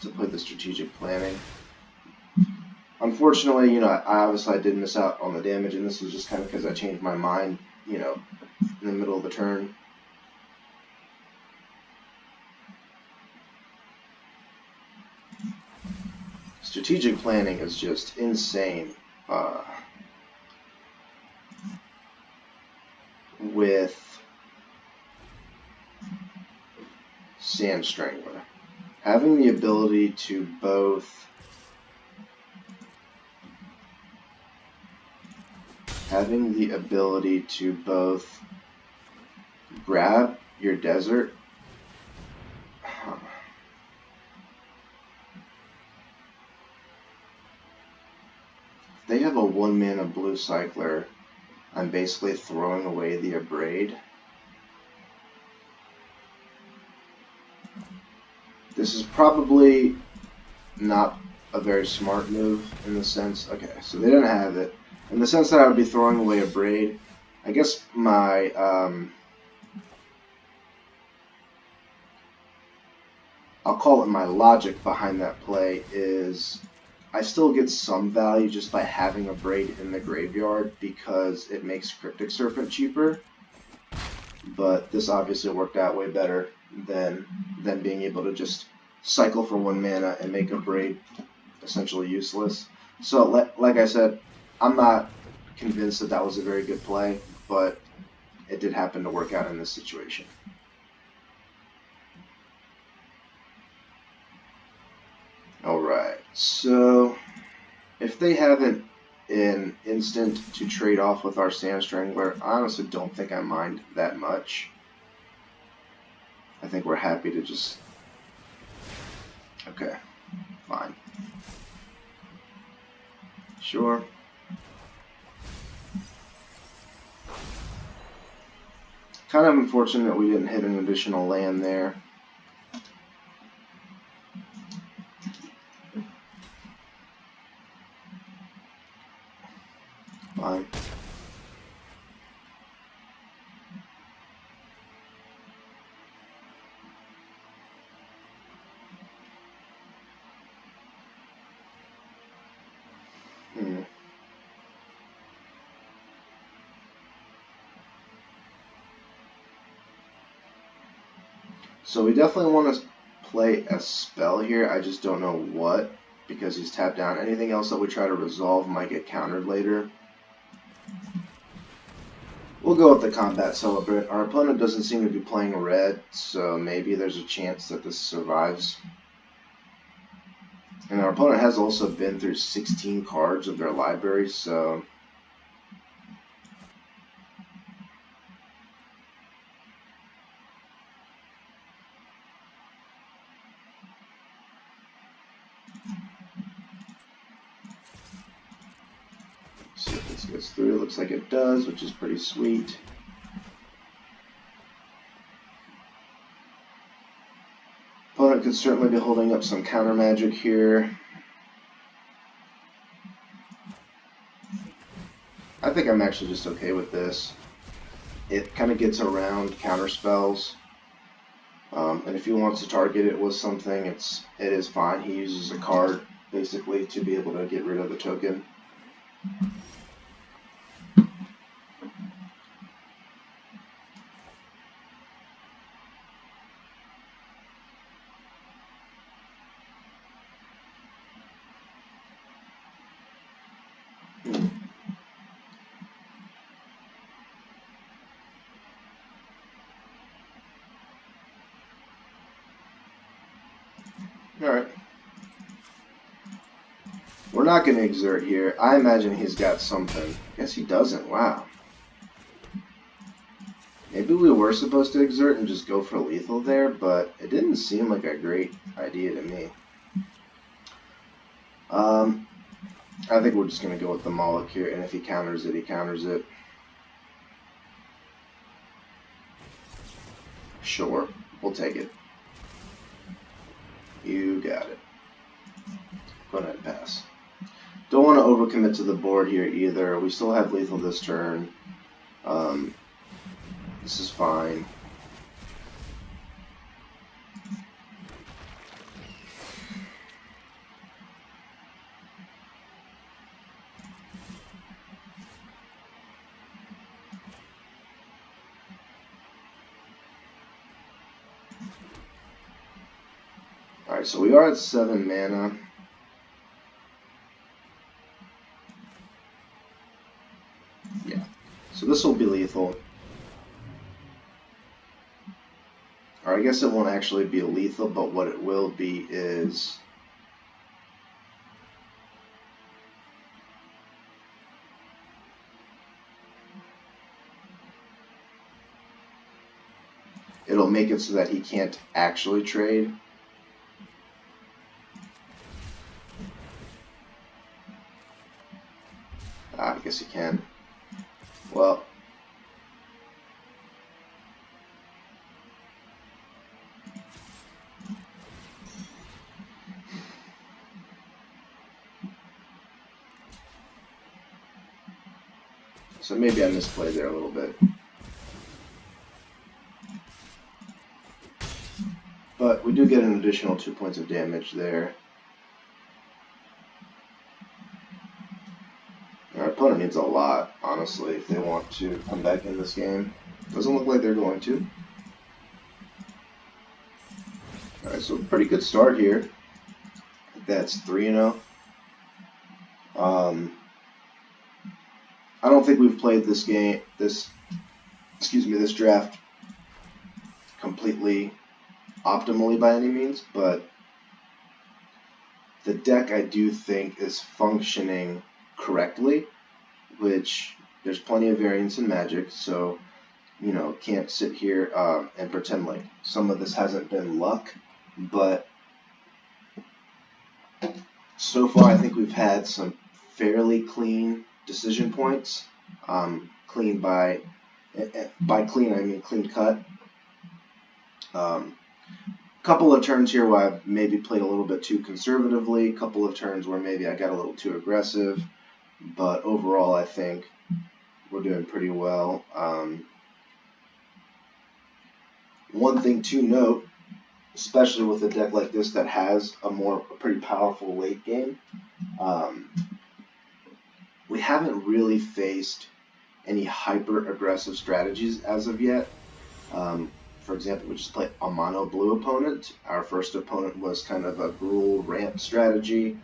to play the strategic planning. Unfortunately, I did miss out on the damage, and this was just kind of because I changed my mind, in the middle of the turn. Strategic planning is just insane with Sand Strangler. Having the ability to both grab your desert. They have a 1-mana blue cycler. I'm basically throwing away the Abrade. This is probably not a very smart move in the sense, okay, so they didn't have it. In the sense that I would be throwing away Abrade, I guess my, I'll call it my logic behind that play is I still get some value just by having Abrade in the graveyard because it makes Cryptic Serpent cheaper. but this obviously worked out way better than being able to just cycle for 1 mana and make a braid essentially useless. So, like I said, I'm not convinced that that was a very good play, but it did happen to work out in this situation. Alright, so if they haven't an instant to trade off with our Sand Strangler, I honestly don't think I mind that much. I think we're happy to just... Okay, fine. Sure. Kind of unfortunate we didn't hit an additional land there. Fine. So we definitely want to play a spell here. I just don't know what, because he's tapped down. Anything else that we try to resolve might get countered later. We'll go with the Combat Celebrate. Our opponent doesn't seem to be playing red, so maybe there's a chance that this survives. And our opponent has also been through 16 cards of their library, so... see if this goes through. It looks like it does, which is pretty sweet. Opponent could certainly be holding up some counter magic here. I think I'm actually just okay with this. It kind of gets around counter spells. And if he wants to target it with something, it is fine. He uses a card, basically, to be able to get rid of the token. Alright. We're not going to exert here. I imagine he's got something. I guess he doesn't. Wow. Maybe we were supposed to exert and just go for lethal there, but it didn't seem like a great idea to me. I think we're just going to go with the Moloch here, and if he counters it, he counters it. Sure, we'll take it. You got it. Go ahead and pass. Don't want to overcommit to the board here either. We still have lethal this turn. This is fine. Alright, so we are at 7 mana. Yeah. So this will be lethal. Or I guess it won't actually be lethal, but what it will be is... it'll make it so that he can't actually trade. I guess he can. Well... so maybe I misplayed there a little bit. But we do get an additional 2 points of damage there. Our opponent needs a lot, honestly, if they want to come back in this game. Doesn't look like they're going to. Alright, so pretty good start here. That's 3-0. I don't think we've played this draft completely optimally by any means, but the deck I do think is functioning correctly, which there's plenty of variance in Magic, so can't sit here and pretend like some of this hasn't been luck, but so far I think we've had some fairly clean decision points. Clean by clean I mean clean cut. Couple of turns here where I've maybe played a little bit too conservatively, couple of turns where maybe I got a little too aggressive, but overall I think we're doing pretty well. One thing to note, especially with a deck like this that has a pretty powerful late game, we haven't really faced any hyper aggressive strategies as of yet. For example, we just played a mono blue opponent. Our first opponent was kind of a gruel ramp strategy.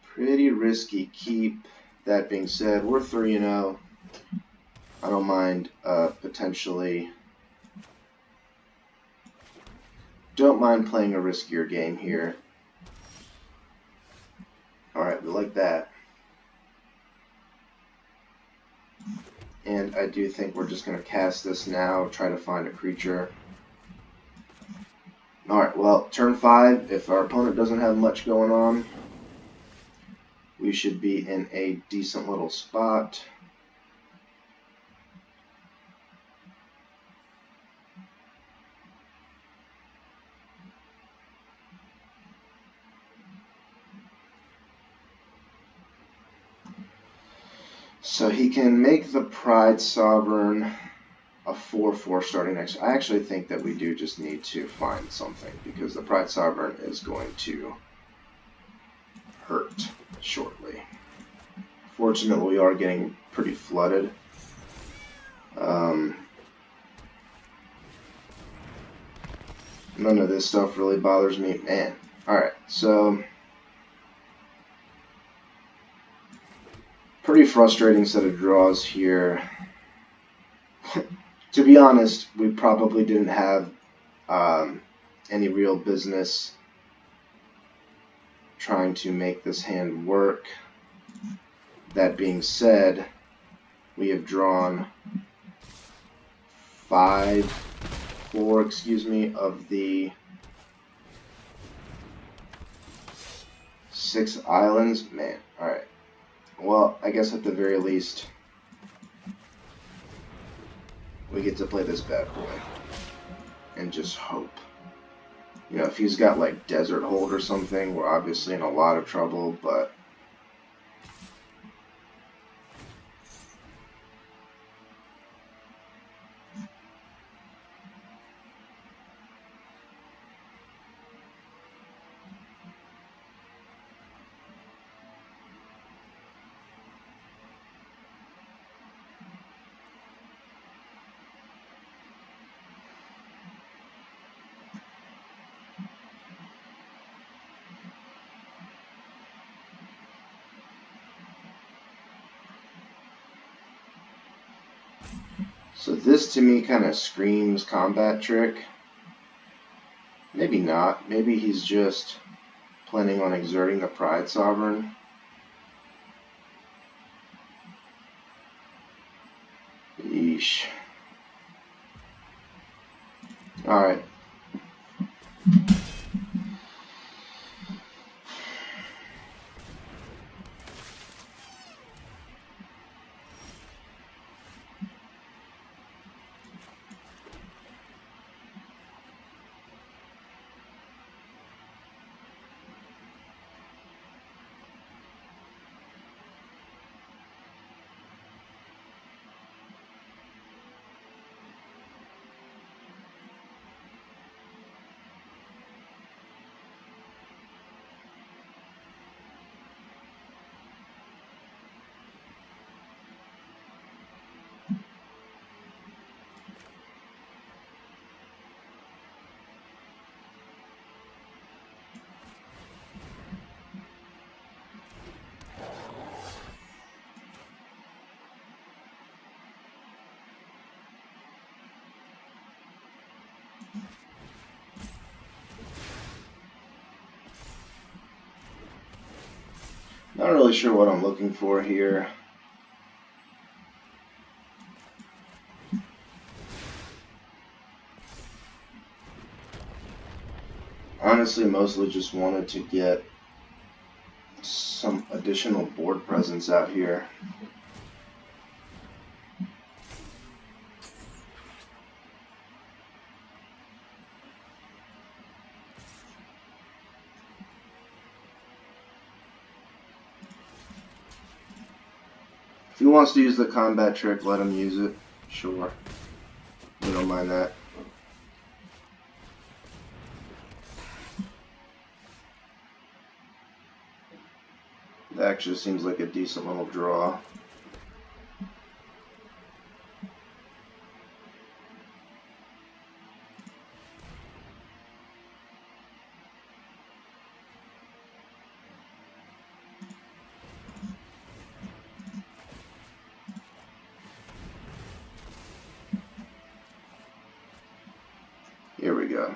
Pretty risky keep. That being said, we're 3-0. I don't mind potentially. Don't mind playing a riskier game here. Alright, we like that. And I do think we're just going to cast this now, try to find a creature. Alright, well, turn 5, if our opponent doesn't have much going on, we should be in a decent little spot. So he can make the Pride Sovereign a 4/4 starting next. I actually think that we do just need to find something, because the Pride Sovereign is going to hurt shortly. Fortunately, we are getting pretty flooded. None of this stuff really bothers me, man. Alright, so pretty frustrating set of draws here. To be honest, we probably didn't have any real business trying to make this hand work. That being said, we have drawn 4 of the 6 islands. Man, alright. Well, I guess at the very least, we get to play this bad boy and just hope. If he's got like Desert Hold or something, we're obviously in a lot of trouble, but so this to me kind of screams combat trick. Maybe not. Maybe he's just planning on exerting the Pride Sovereign. Yeesh. Alright. Not really sure what I'm looking for here. Honestly, mostly just wanted to get some additional board presence out here. If he wants to use the combat trick, let him use it. Sure. We don't mind that. That actually seems like a decent little draw. Here we go.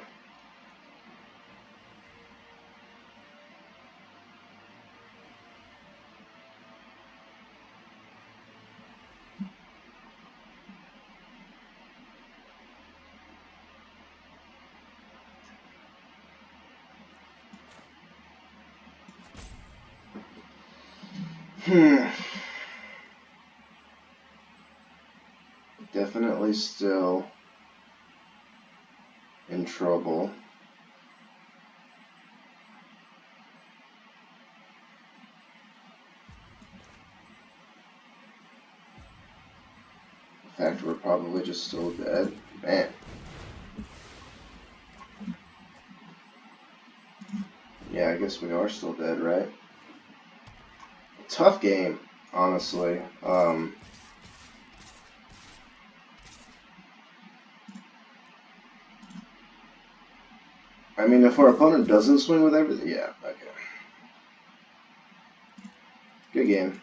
Definitely still in trouble. In fact, we're probably just still dead. Man. Yeah, I guess we are still dead, right? Tough game, honestly. I mean, if our opponent doesn't swing with everything, yeah, okay. Good game.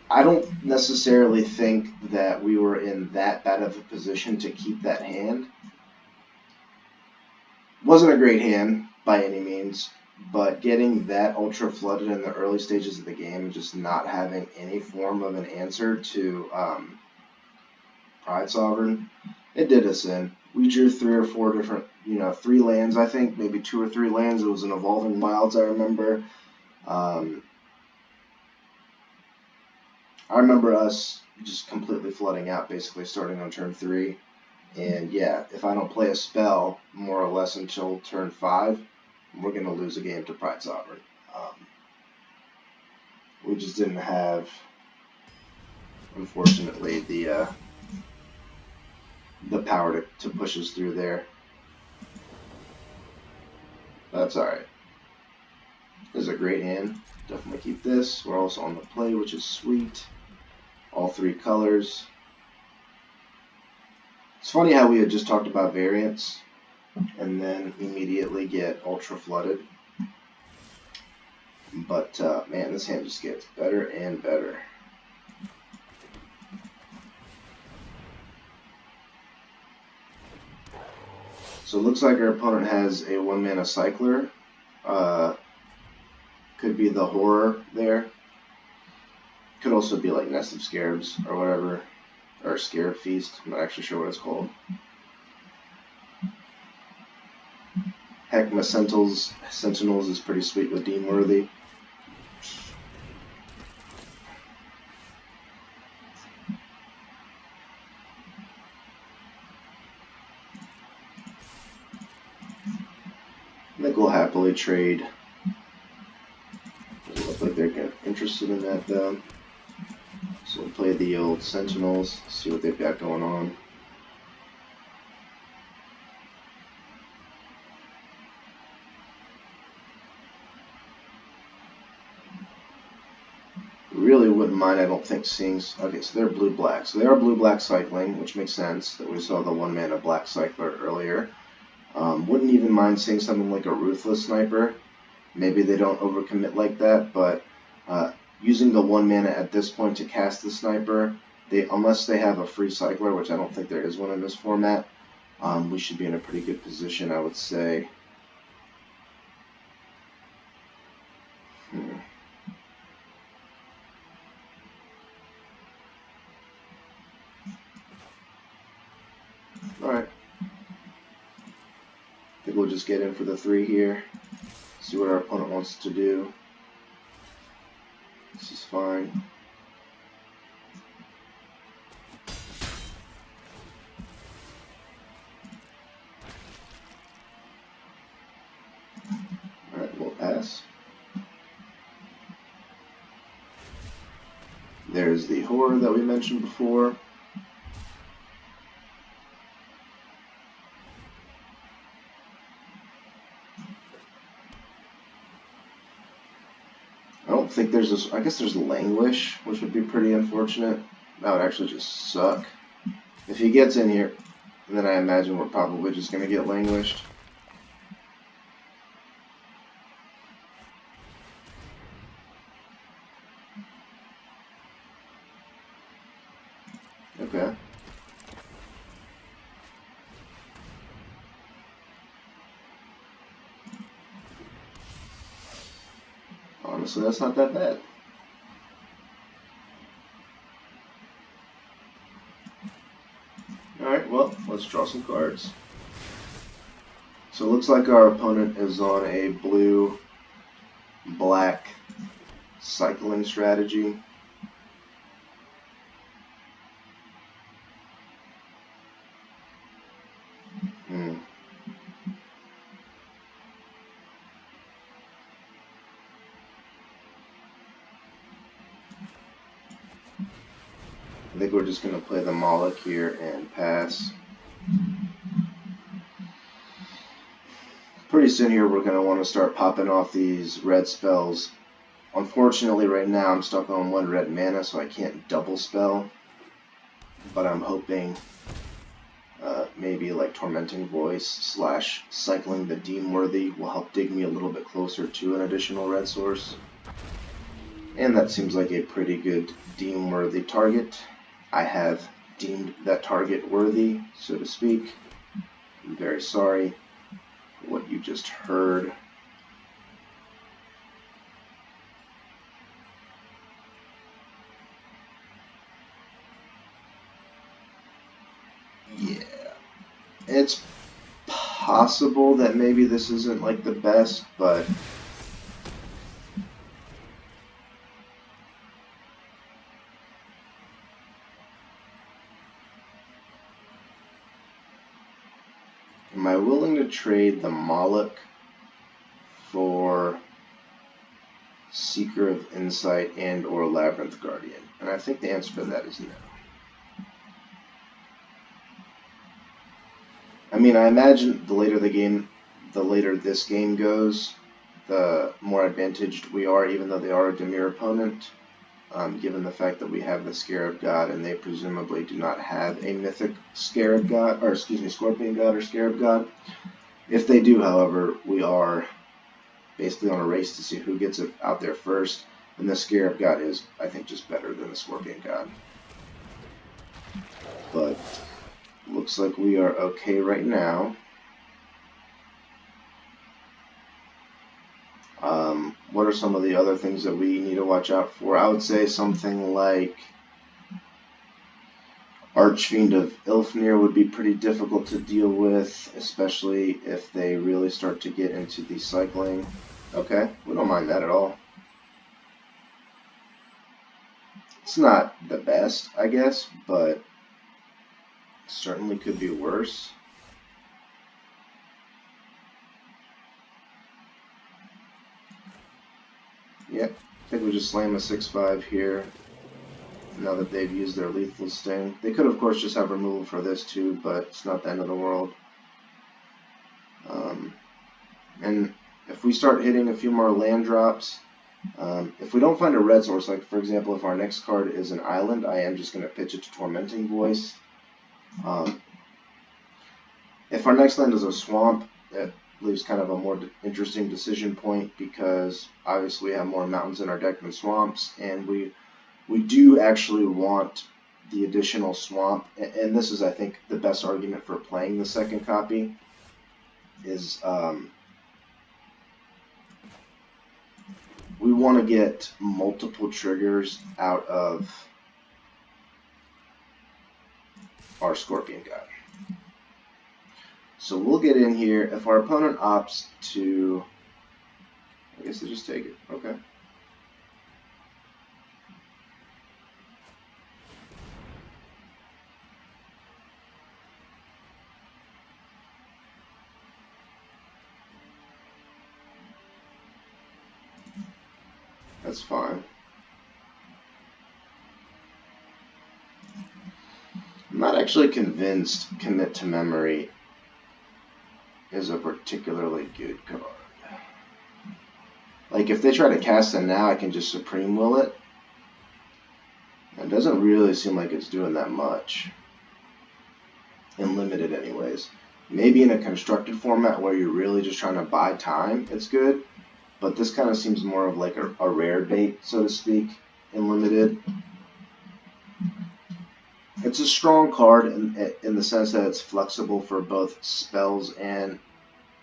I don't necessarily think that we were in that bad of a position to keep that hand. Wasn't a great hand by any means, but getting that ultra flooded in the early stages of the game, just not having any form of an answer to Pride Sovereign, it did us in. We drew 3 or 4 different, 3 lands, I think, maybe 2 or 3 lands. It was an Evolving Wilds, I remember. I remember us just completely flooding out, basically starting on turn 3. And yeah, if I don't play a spell more or less until turn 5, we're going to lose a game to Pride Sovereign. We just didn't have, unfortunately, the power to push us through there. That's alright. This is a great hand. Definitely keep this. We're also on the play, which is sweet. All 3 colors. It's funny how we had just talked about variants and then immediately get ultra flooded. But man, this hand just gets better and better. So it looks like our opponent has a 1-mana cycler. Could be the Horror there. Could also be like Nest of Scarabs or whatever. Or Scarab Feast. I'm not actually sure what it's called. Heck, my Sentinels is pretty sweet with Dean Worthy. I think we'll happily trade. Doesn't look like they're interested in that though. So we'll play the old Sentinels, see what they've got going on. Really wouldn't mind, I don't think, seeing... Okay, so they're blue-black. So they are blue-black cycling, which makes sense that we saw the 1-mana black cycler earlier. Wouldn't even mind seeing something like a Ruthless Sniper. Maybe they don't overcommit like that, but using the 1-mana at this point to cast the Sniper, unless they have a free cycler, which I don't think there is one in this format, we should be in a pretty good position, I would say. I think we'll just get in for the 3 here. See what our opponent wants to do. This is fine. Alright, we'll pass. There's the horror that we mentioned before. I don't think there's this. I guess there's languish, which would be pretty unfortunate. That would actually just suck. If he gets in here, then I imagine we're probably just going to get languished. Okay. Honestly, that's not that bad. Alright, well, let's draw some cards. So it looks like our opponent is on a blue-black cycling strategy. I think we're just going to play the Moloch here and pass. Pretty soon here we're going to want to start popping off these red spells. Unfortunately right now I'm stuck on 1 red mana, so I can't double spell. But I'm hoping maybe like Tormenting Voice / cycling the Deem Worthy will help dig me a little bit closer to an additional red source. And that seems like a pretty good Deem Worthy target. I have deemed that target worthy, so to speak. I'm very sorry for what you just heard. Yeah. It's possible that maybe this isn't like the best, but am I willing to trade the Moloch for Seeker of Insight and or Labyrinth Guardian? And I think the answer to that is no. I mean, I imagine the later this game goes, the more advantaged we are, even though they are a Dimir opponent, given the fact that we have the Scarab God and they presumably do not have a mythic Scarab God, or excuse me, Scorpion God or Scarab God. If they do, however, we are basically on a race to see who gets it out there first, and the Scarab God is, I think, just better than the Scorpion God. But looks like we are okay right now. What are some of the other things that we need to watch out for? I would say something like Archfiend of Ilfnir would be pretty difficult to deal with, especially if they really start to get into the cycling. Okay, we don't mind that at all. It's not the best, I guess, but certainly could be worse. Yep, I think we just slam a 6/5 here, now that they've used their Lethal Sting. They could, of course, just have removal for this too, but it's not the end of the world. And if we start hitting a few more land drops, if we don't find a red source, like for example, if our next card is an island, I am just going to pitch it to Tormenting Voice. If our next land is a swamp, that leaves kind of a more interesting decision point, because obviously we have more mountains in our deck than swamps, and we do actually want the additional swamp. And this is, I think, the best argument for playing the second copy, is we want to get multiple triggers out of our Scorpion God. So we'll get in here. If our opponent opts to, I guess they just take it. Okay. That's fine. I'm not actually convinced Commit to Memory is a particularly good card. Like, if they try to cast it now, I can just Supreme Will it. It doesn't really seem like it's doing that much. In limited, anyways. Maybe in a constructed format where you're really just trying to buy time, it's good. But this kind of seems more of like a rare bait, so to speak, in limited. It's a strong card in the sense that it's flexible for both spells and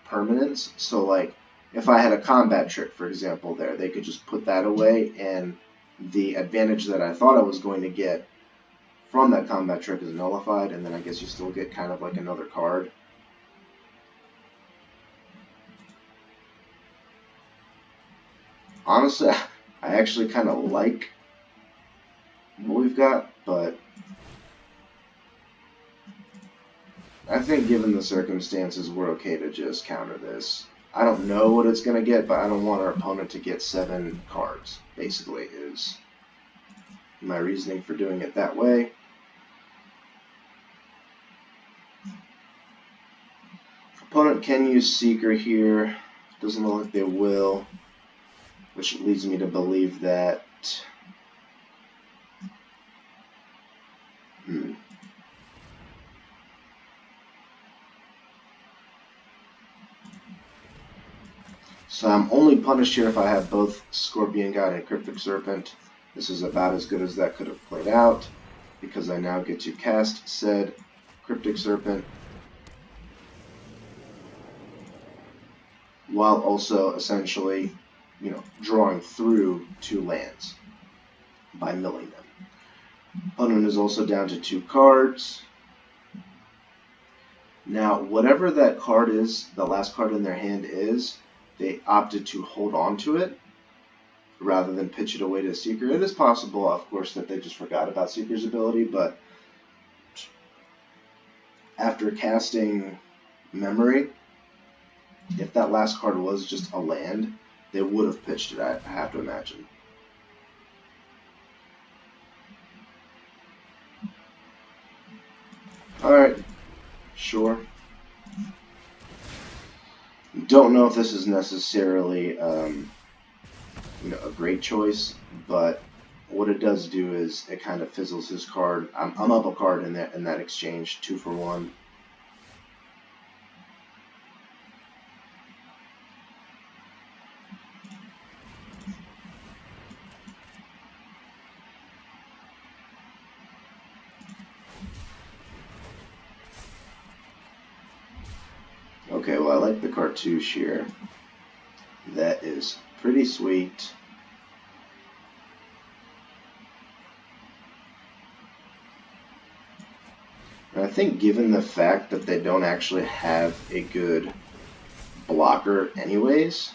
permanents. So, like, if I had a combat trick, for example, there, they could just put that away, and the advantage that I thought I was going to get from that combat trick is nullified, and then I guess you still get kind of like another card. Honestly, I actually kind of like what we've got, but I think given the circumstances, we're okay to just counter this. I don't know what it's going to get, but I don't want our opponent to get 7 cards, basically, is my reasoning for doing it that way. Opponent can use Seeker here. Doesn't look like they will, which leads me to believe that... So I'm only punished here if I have both Scorpion God and Cryptic Serpent. This is about as good as that could have played out, because I now get to cast said Cryptic Serpent, while also essentially, drawing through 2 lands by milling them. Opponent is also down to 2 cards. Now, whatever that card is, the last card in their hand is, they opted to hold on to it rather than pitch it away to Seeker. It is possible, of course, that they just forgot about Seeker's ability, but after casting Memory, if that last card was just a land, they would have pitched it, I have to imagine. Alright, sure. Don't know if this is necessarily a great choice, but what it does do is it kind of fizzles his card. I'm up a card in that exchange, 2 for 1. Okay, well, I like the cartouche here. That is pretty sweet. And I think given the fact that they don't actually have a good blocker anyways,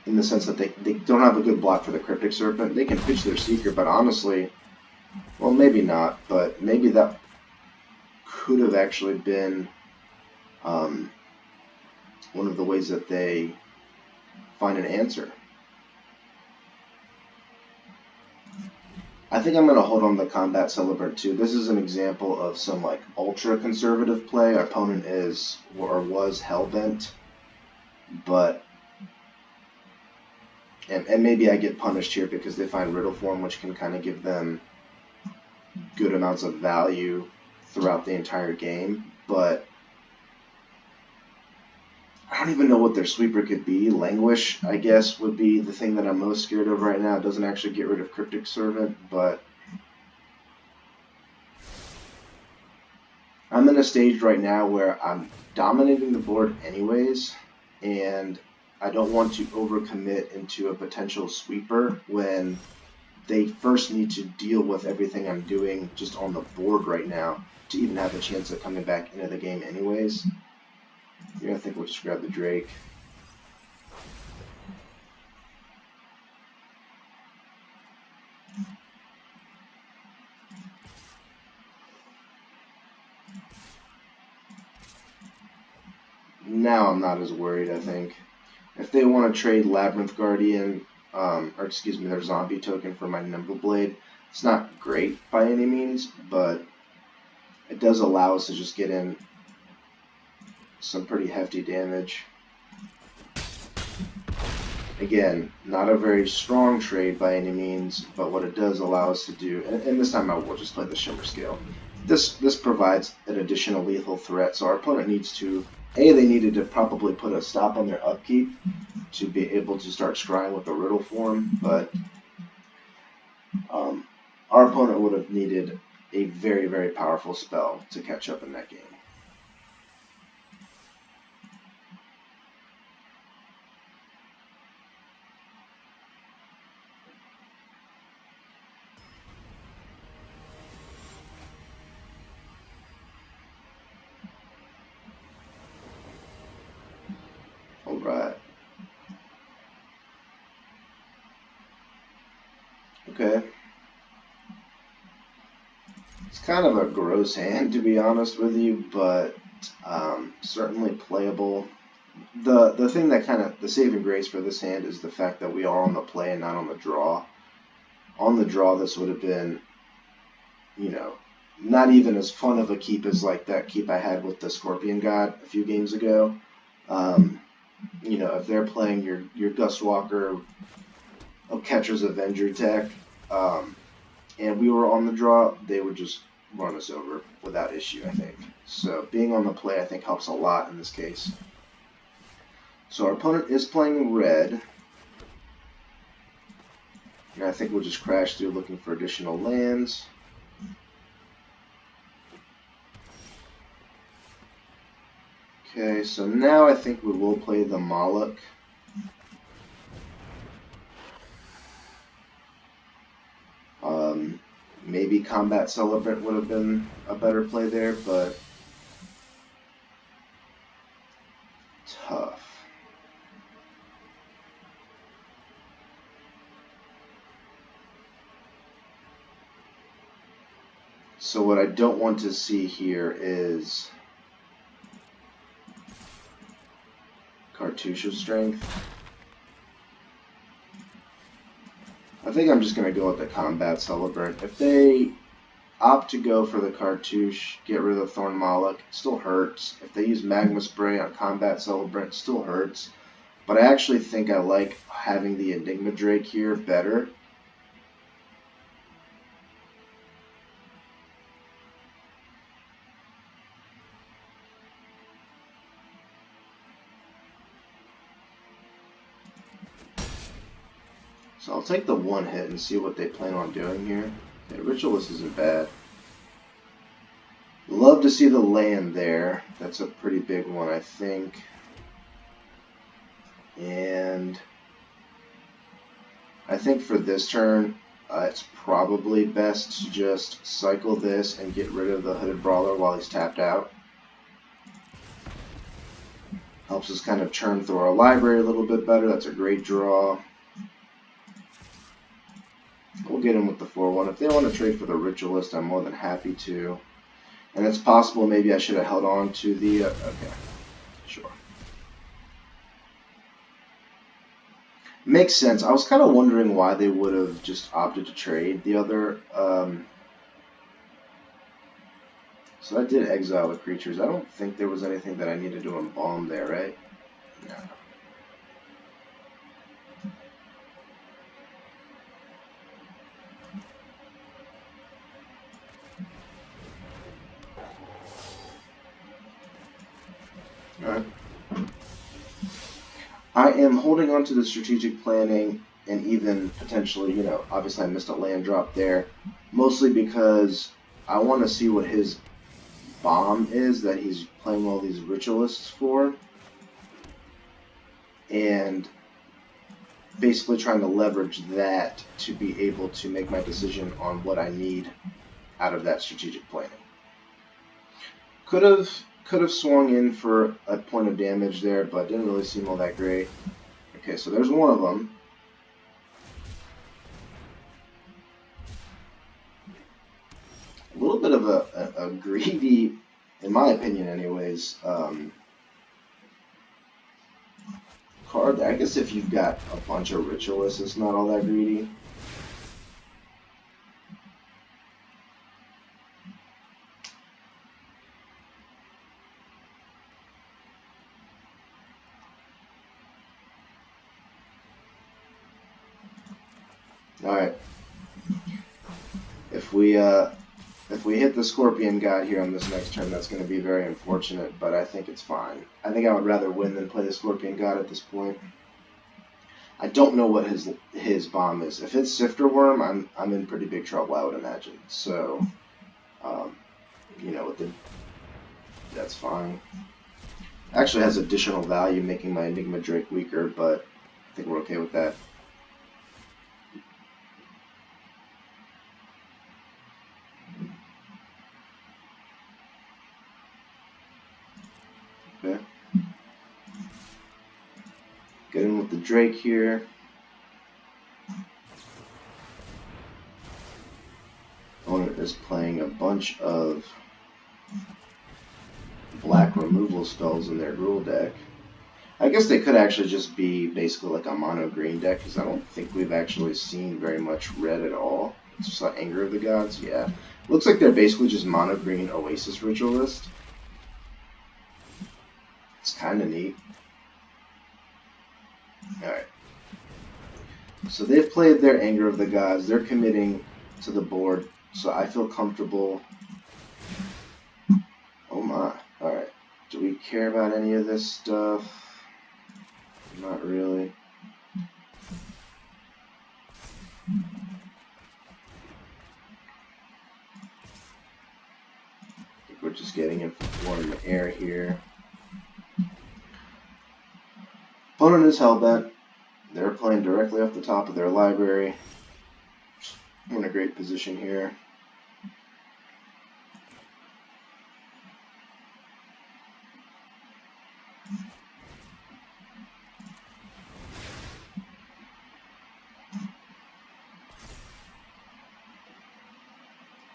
in the sense that they don't have a good block for the Cryptic Serpent, they can pitch their Seeker, but honestly, well, maybe not, but maybe that could have actually been one of the ways that they find an answer. I think I'm going to hold on the Combat Celebrant too. This is an example of some like ultra conservative play. Our opponent is or was hellbent, but and maybe I get punished here because they find Riddle Form, which can kind of give them good amounts of value throughout the entire game, but I don't even know what their sweeper could be. Languish, I guess, would be the thing that I'm most scared of right now. It doesn't actually get rid of Cryptic Servant, but I'm in a stage right now where I'm dominating the board anyways, and I don't want to overcommit into a potential sweeper when they first need to deal with everything I'm doing just on the board right now to even have a chance of coming back into the game anyways. Here, I think we'll just grab the Drake. Now I'm not as worried, I think. If they want to trade Labyrinth Guardian, or excuse me, their zombie token for my Nimble Blade, it's not great by any means, but it does allow us to just get in some pretty hefty damage. Again, not a very strong trade by any means, but what it does allow us to do, and this time I will just play the Shimmer Scale. This provides an additional lethal threat, so our opponent needs to, they needed to probably put a stop on their upkeep to be able to start scrying with the Riddle form, but our opponent would have needed a very, very powerful spell to catch up in that game. Alright. Okay. It's kind of a gross hand, to be honest with you, but certainly playable. The thing that kind of, the saving grace for this hand is the fact that we are on the play and not on the draw. On the draw, this would have been, you know, not even as fun of a keep as like that keep I had with the Scorpion God a few games ago. You know, if they're playing your Gustwalker, Catcher's Avenger deck, and we were on the draw, they would just run us over without issue, I think. So being on the play, I think, helps a lot in this case. So our opponent is playing red. And I think we'll just crash through looking for additional lands. Okay, so now I think we will play the Moloch. Maybe Combat Celebrant would have been a better play there, but tough. So what I don't want to see here is Cartouche of Strength. I think I'm just going to go with the Combat Celebrant. If they opt to go for the Cartouche, get rid of the Thorn Moloch, it still hurts. If they use Magma Spray on Combat Celebrant, it still hurts. But I actually think I like having the Enigma Drake here better. So I'll take the one hit and see what they plan on doing here. Okay, Ritualist isn't bad. Love to see the land there. That's a pretty big one, I think. And I think for this turn, it's probably best to just cycle this and get rid of the Hooded Brawler while he's tapped out. Helps us kind of churn through our library a little bit better. That's a great draw. We'll get in with the 4-1. If they want to trade for the Ritualist, I'm more than happy to. And it's possible maybe I should have held on to the... okay, sure. Makes sense. I was kind of wondering why they would have just opted to trade the other... So I did exile the creatures. I don't think there was anything that I needed to embalm there, right? No. Alright. I am holding on to the strategic planning and even potentially, you know, obviously I missed a land drop there, mostly because I want to see what his bomb is that he's playing all these Ritualists for. And basically trying to leverage that to be able to make my decision on what I need out of that strategic planning. Could have swung in for a point of damage there, but didn't really seem all that great. Okay, so there's one of them. A little bit of a greedy, in my opinion anyways, card there. I guess if you've got a bunch of ritualists, it's not all that greedy. Alright. If we hit the Scorpion God here on this next turn, that's going to be very unfortunate, but I think it's fine. I think I would rather win than play the Scorpion God at this point. I don't know what his bomb is. If it's Sifter Worm, I'm in pretty big trouble, I would imagine. So, you know, that's fine. Actually has additional value, making my Enigma Drake weaker, but I think we're okay with that. Okay. Get in with the Drake here. Opponent is playing a bunch of black removal spells in their rule deck. I guess they could actually just be basically like a mono green deck, because I don't think we've actually seen very much red at all. It's just like Anger of the Gods, yeah. Looks like they're basically just mono green Oasis Ritualist. It's kind of neat. Alright. So they've played their Anger of the Gods. They're committing to the board, so I feel comfortable. Oh my. Alright. Do we care about any of this stuff? Not really. I think we're just getting in for 4 in the air here. Opponent is Hellbent. They're playing directly off the top of their library. We're in a great position here.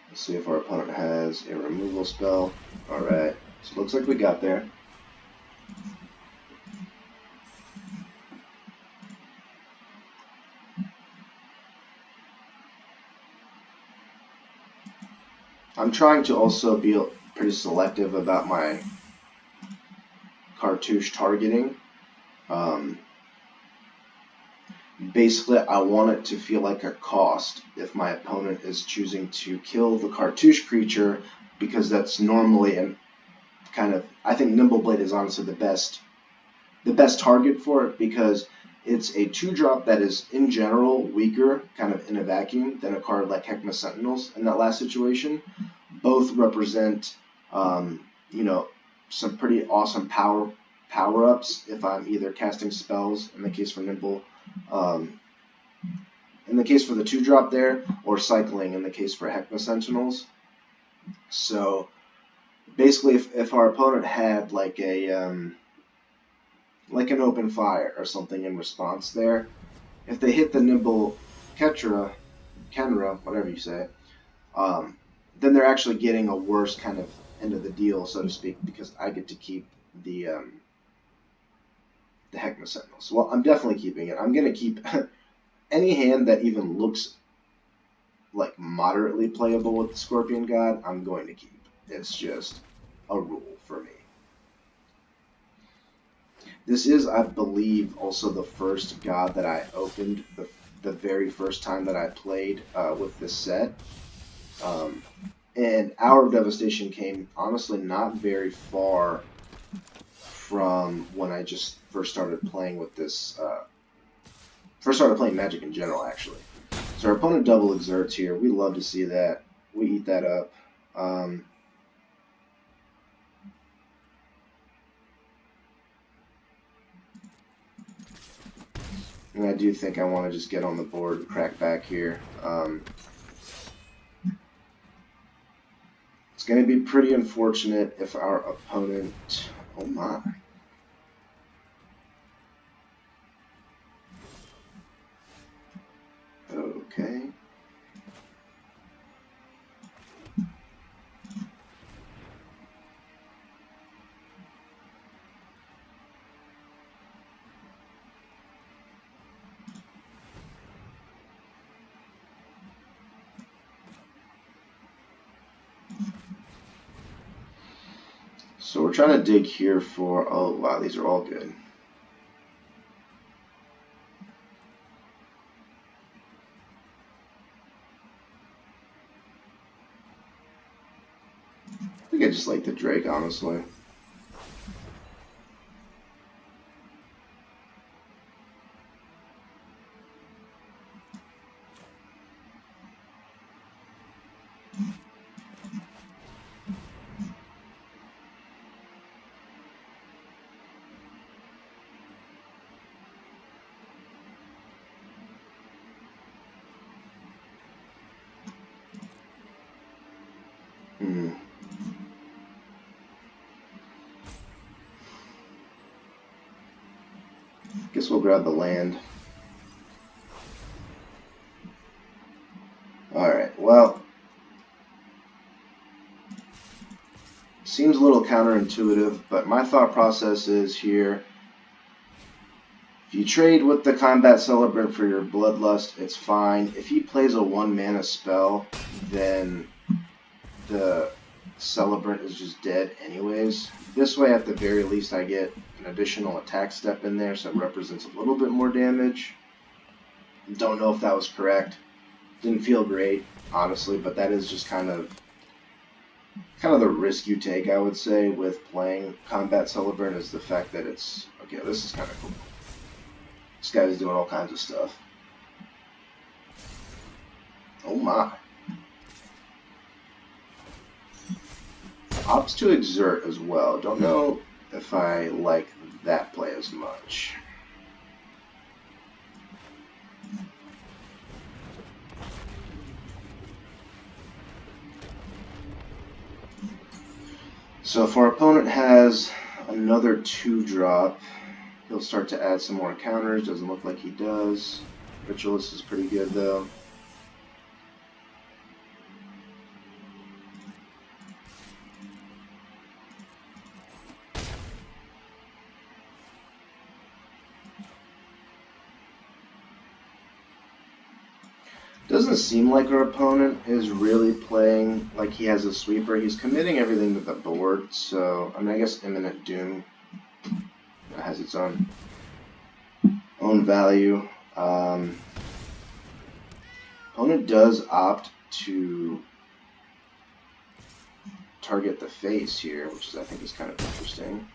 Let's see if our opponent has a removal spell. Alright, so it looks like we got there. I'm trying to also be pretty selective about my cartouche targeting. Basically, I want it to feel like a cost if my opponent is choosing to kill the cartouche creature, because that's normally an kind of, I think Nimbleblade is honestly the best target for it, because it's a 2-drop that is in general weaker, kind of in a vacuum, than a card like Heckma Sentinels in that last situation. Both represent, you know, some pretty awesome power-ups if I'm either casting spells, in the case for Nimble, in the case for the 2-drop there, or cycling in the case for Heckma Sentinels. So basically, if our opponent had like a like an open fire or something in response there, if they hit the Nimble Kenra, whatever you say, then they're actually getting a worse kind of end of the deal, so to speak, because I get to keep the Heckma Sentinels. Well, I'm definitely keeping it. I'm going to keep any hand that even looks like moderately playable with the Scorpion God, I'm going to keep. It's just a rule for me. This is, I believe, also the first God that I opened the very first time that I played with this set. And Hour of Devastation came, honestly, not very far from when I just first started playing with this, first started playing Magic in general, actually. So our opponent double exerts here. We love to see that. We eat that up. And I do think I want to just get on the board and crack back here. It's going to be pretty unfortunate if our opponent... Oh my. Okay. So we're trying to dig here for... Oh wow, these are all good. I think I just like the Drake, honestly. Guess we'll grab the land. Alright, well, seems a little counterintuitive, but my thought process is here, if you trade with the Combat Celebrant for your Bloodlust, it's fine. If he plays a 1-mana spell, then the Celebrant is just dead anyways. This way, at the very least, I get an additional attack step in there, so it represents a little bit more damage. Don't know if that was correct. Didn't feel great, honestly, but that is just kind of the risk you take, I would say, with playing Combat Celebrant, is the fact that it's... Okay, this is kind of cool. This guy's doing all kinds of stuff. Oh my. Opts to Exert as well. Don't know if I like that play as much. So if our opponent has another 2-drop, he'll start to add some more counters. Doesn't look like he does. Ritualist is pretty good though. Doesn't seem like our opponent is really playing like he has a sweeper. He's committing everything to the board, so I mean, I guess Imminent Doom has its own value. Opponent does opt to target the face here, which is, I think, is kind of interesting.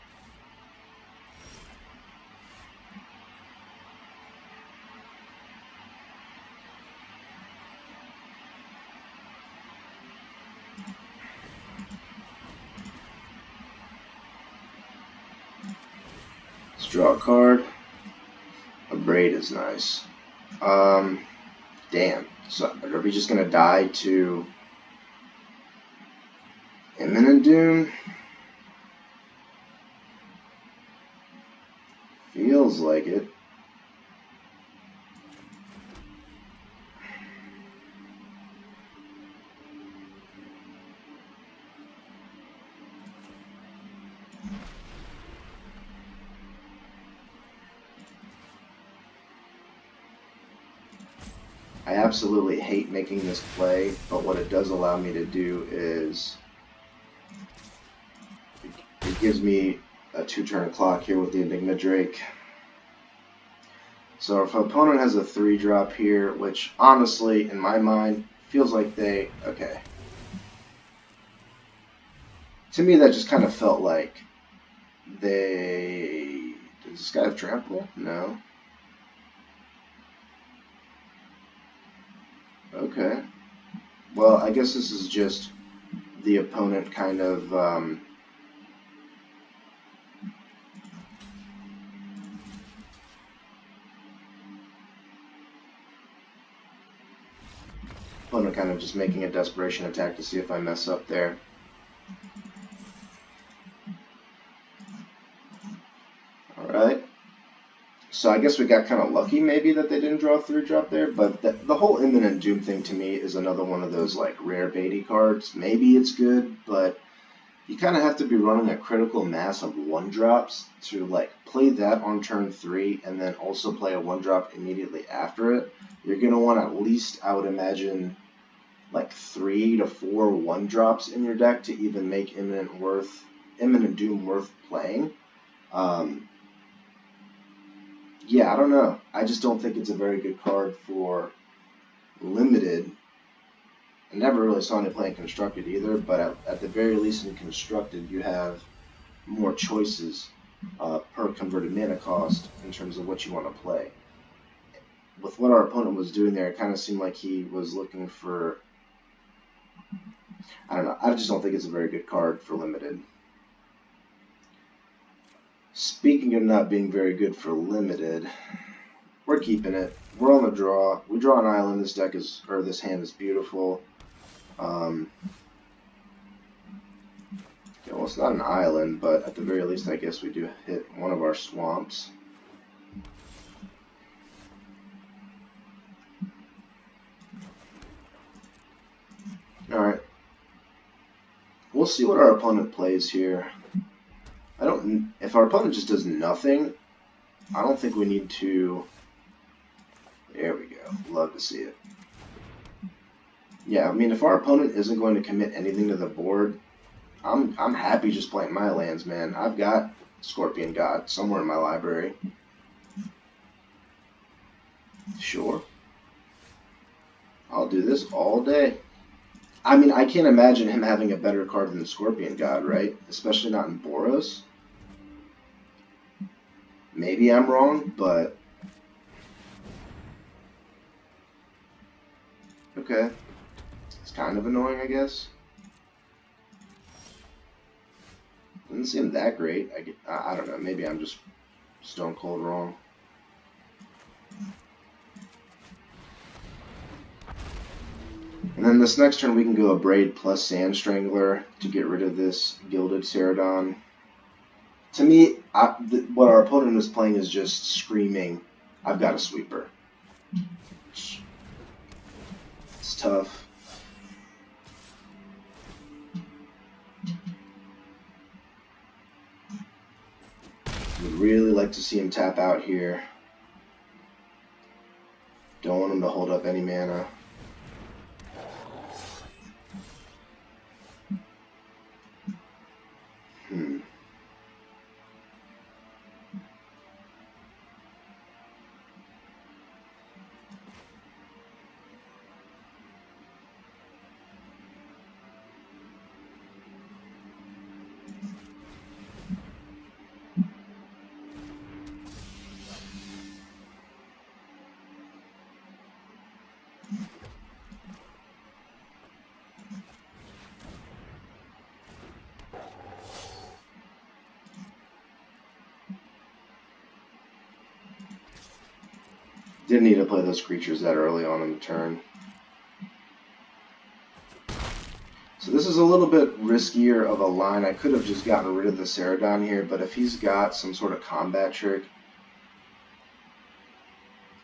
Let's draw a card. A Braid is nice. Damn. So are we just gonna die to Imminent Doom? Feels like it. I absolutely hate making this play, but what it does allow me to do is it gives me a 2-turn clock here with the Enigma Drake. So if an opponent has a 3-drop here, which honestly, in my mind, feels like they... Okay. To me, that just kind of felt like they... Does this guy have trample? No. Okay. Well, I guess this is just the opponent kind of kind of just making a desperation attack to see if I mess up there. Alright. So I guess we got kind of lucky maybe that they didn't draw a 3-drop there, but the whole Imminent Doom thing to me is another one of those like rare baity cards. Maybe it's good, but you kind of have to be running a critical mass of 1-drops to like play that on turn 3 and then also play a 1-drop immediately after it. You're going to want at least, I would imagine, like 3 to 4 1-drops in your deck to even make Imminent Doom worth playing. Yeah, I don't know. I just don't think it's a very good card for Limited. I never really saw any playing Constructed either, but at the very least in Constructed you have more choices per converted mana cost in terms of what you want to play. With what our opponent was doing there, it kind of seemed like he was looking for... I don't know. I just don't think it's a very good card for Limited. Speaking of not being very good for Limited, we're keeping it. We're on the draw. We draw an island. This hand is beautiful. Yeah, well, it's not an island, but at the very least, I guess we do hit one of our swamps. Alright. We'll see what our opponent plays here. If our opponent just does nothing, I don't think we need to... There we go. Love to see it. Yeah, I mean, if our opponent isn't going to commit anything to the board, I'm happy just playing my lands, man. I've got Scorpion God somewhere in my library. Sure. I'll do this all day. I mean, I can't imagine him having a better card than Scorpion God, right? Especially not in Boros. Maybe I'm wrong, but... Okay. It's kind of annoying, I guess. Doesn't seem that great. I don't know. Maybe I'm just stone cold wrong. And then this next turn we can go a Braid plus Sand Strangler to get rid of this Gilded Ceradon. To me, what our opponent is playing is just screaming, I've got a sweeper. It's tough. Would really like to see him tap out here. Don't want him to hold up any mana. Didn't need to play those creatures that early on in the turn. So this is a little bit riskier of a line. I could have just gotten rid of the Ceradon here, but if he's got some sort of combat trick,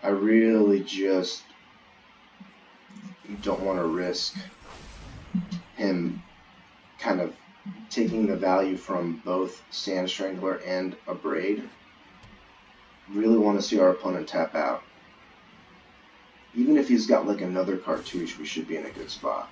I really just don't want to risk him kind of taking the value from both Sand Strangler and a Braid. Really want to see our opponent tap out. Even if he's got like another cartouche, we should be in a good spot.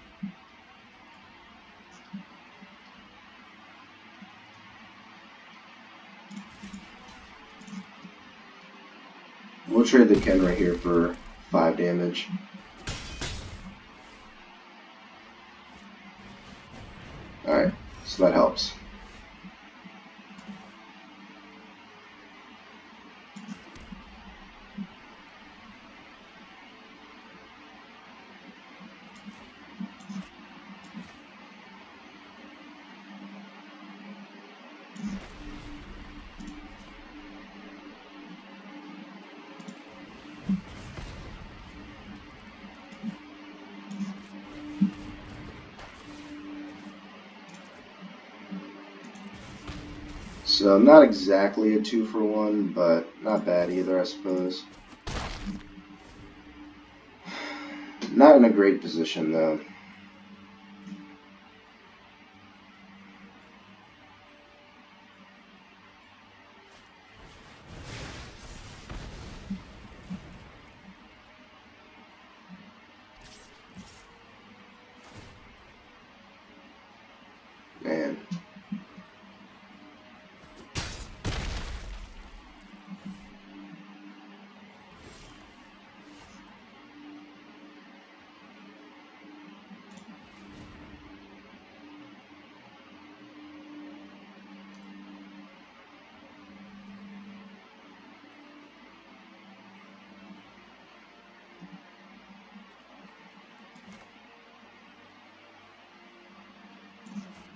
We'll trade the Ken right here for 5 damage. Alright, so that helps. So not exactly a 2-for-1, but not bad either, I suppose. Not in a great position, though. Man.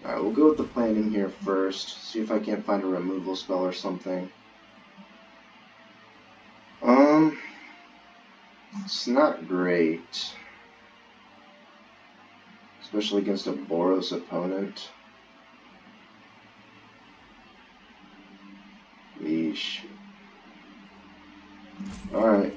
Alright, we'll go with the planning here first. See if I can't find a removal spell or something. It's not great. Especially against a Boros opponent. Yeesh. Alright.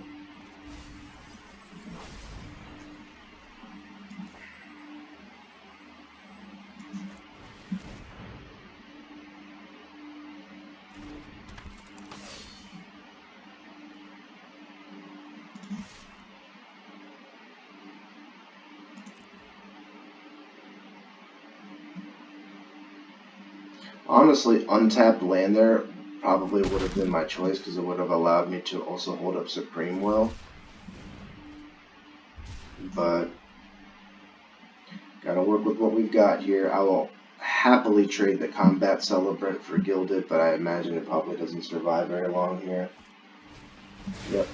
Honestly, untapped land there probably would have been my choice because it would have allowed me to also hold up Supreme Will. But gotta work with what we've got here. I will happily trade the Combat Celebrant for Gilded, but I imagine it probably doesn't survive very long here. Yep.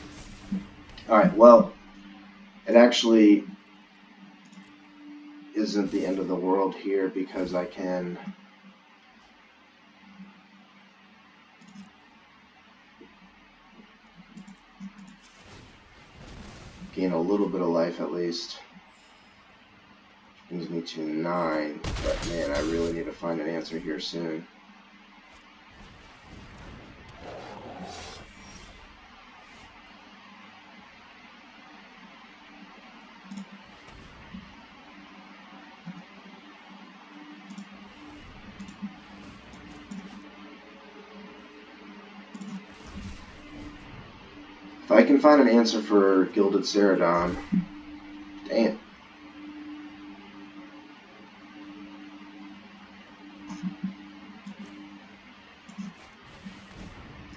Alright, well, it actually isn't the end of the world here because I can gain a little bit of life at least. Brings me to 9, but man, I really need to find an answer here soon. If I can find an answer for Gilded Ceradon, damn.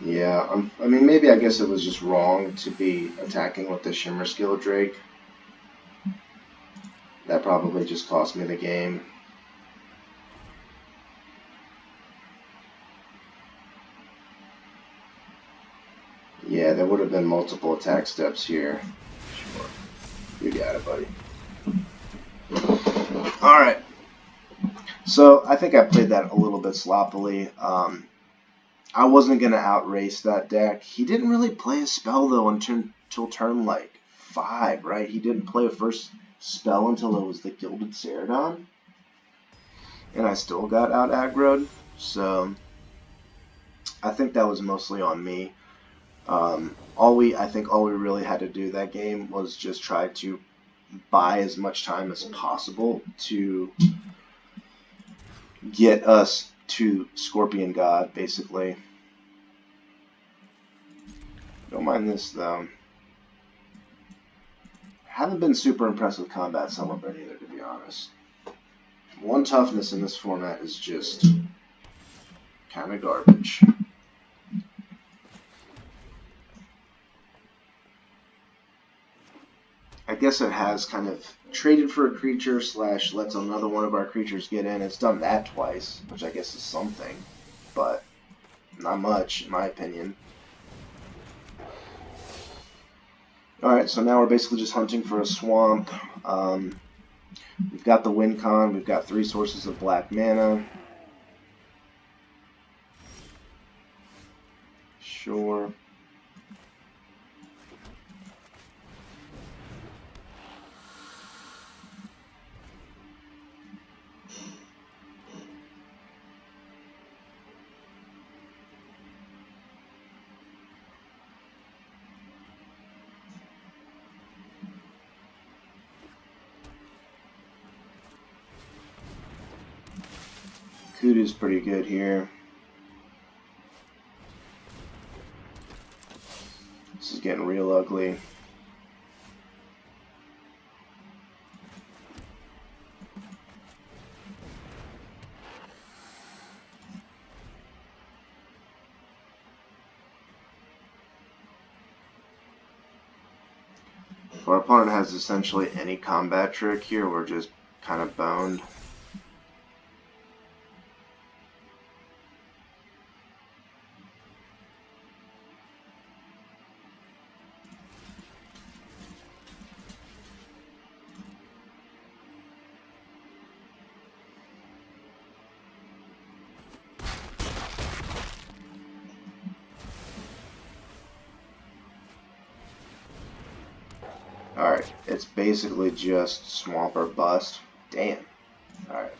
Yeah, I mean, maybe I guess it was just wrong to be attacking with the Shimmer Skill Drake. That probably just cost me the game. Yeah, there would have been multiple attack steps here. Sure. You got it, buddy. Alright. So, I think I played that a little bit sloppily. I wasn't going to outrace that deck. He didn't really play a spell, though, until turn, like, 5, right? He didn't play a first spell until it was the Gilded Ceradon. And I still got out aggroed. So, I think that was mostly on me. I think all we really had to do that game was just try to buy as much time as possible to get us to Scorpion God, basically. Don't mind this, though. Haven't been super impressed with Combat Celebrant either, to be honest. 1 toughness in this format is just kind of garbage. I guess it has kind of traded for a creature / lets another one of our creatures get in. It's done that twice, which I guess is something, but not much, in my opinion. Alright, so now we're basically just hunting for a swamp. We've got the win con, we've got 3 sources of black mana. Sure. Kudu's pretty good here. This is getting real ugly. If our opponent has essentially any combat trick here, we're just kind of boned. Alright, it's basically just swamp or bust. Damn. Alright.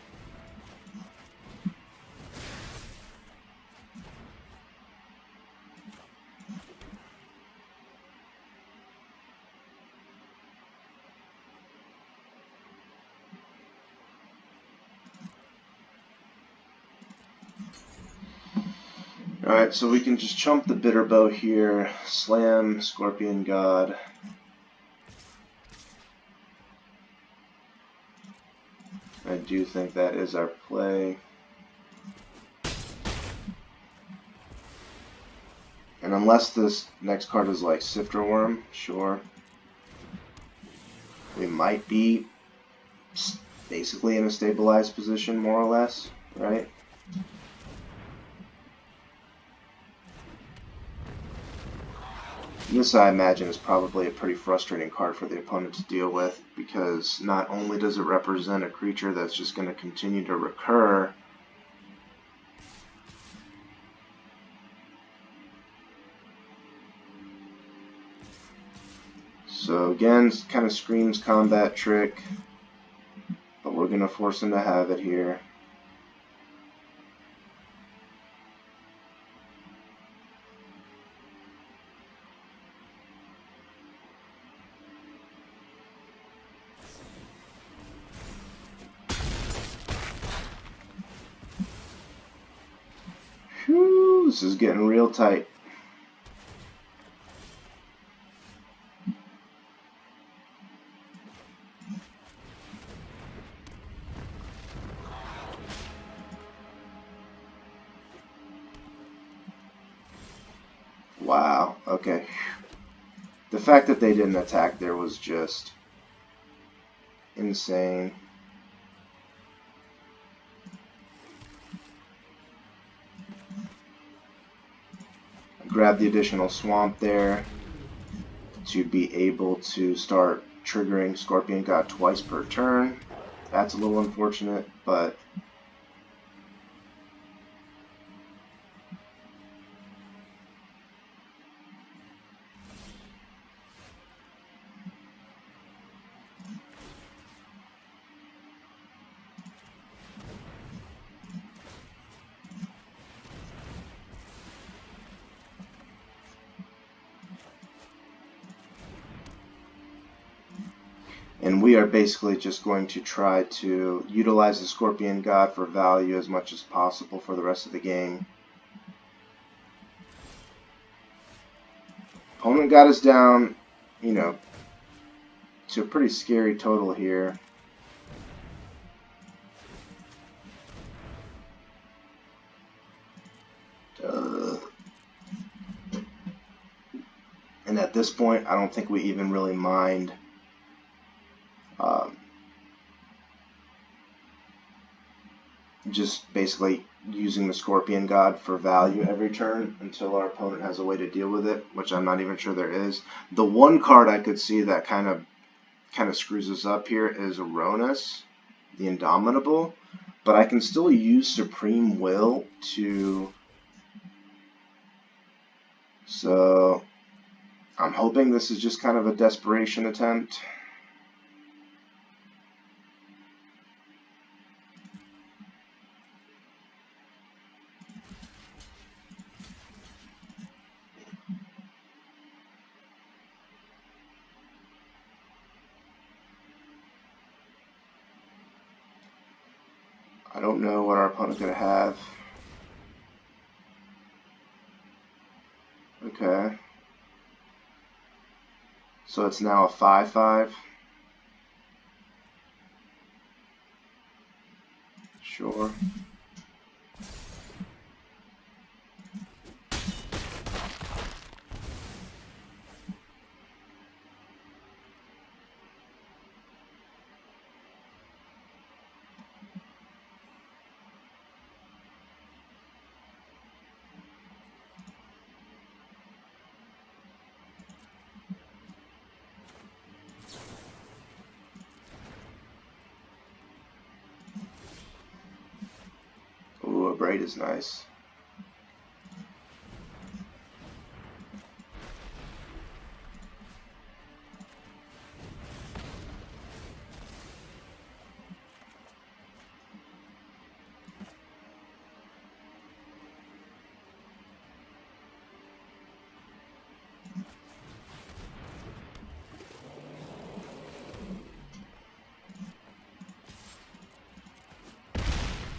Alright, so we can just chump the bitter bow here, slam Scorpion God. I do think that is our play. And unless this next card is like Sifter Worm, sure. We might be basically in a stabilized position, more or less, right? This, I imagine, is probably a pretty frustrating card for the opponent to deal with, because not only does it represent a creature that's just going to continue to recur, so again, kind of screams combat trick, but we're going to force him to have it here. Whew, this is getting real tight. Wow, okay. The fact that they didn't attack there was just insane. Grab the additional swamp there to be able to start triggering Scorpion God twice per turn. That's a little unfortunate, but and we are basically just going to try to utilize the Scorpion God for value as much as possible for the rest of the game. Opponent got us down, you know, to a pretty scary total here. And at this point, I don't think we even really mind just basically using the Scorpion God for value every turn until our opponent has a way to deal with it, which I'm not even sure there is. The one card I could see that kind of screws us up here is Aronis, the Indomitable, but I can still use Supreme Will to... So I'm hoping this is just kind of a desperation attempt. I don't know what our opponent could have. Okay. So it's now a 5/5. Sure. Ooh, a braid is nice.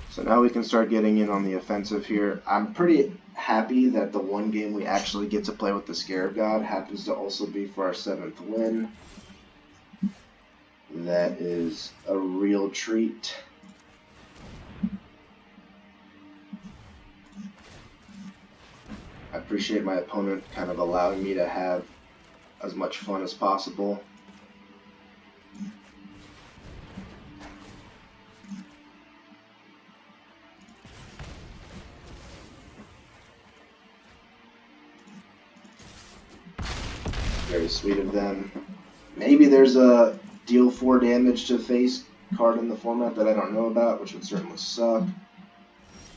So now we can start getting in on the offensive here. I'm pretty happy that the one game we actually get to play with the Scarab God happens to also be for our 7th win. That is a real treat. I appreciate my opponent kind of allowing me to have as much fun as possible. Very sweet of them. Maybe there's a deal 4 damage to face card in the format that I don't know about, which would certainly suck.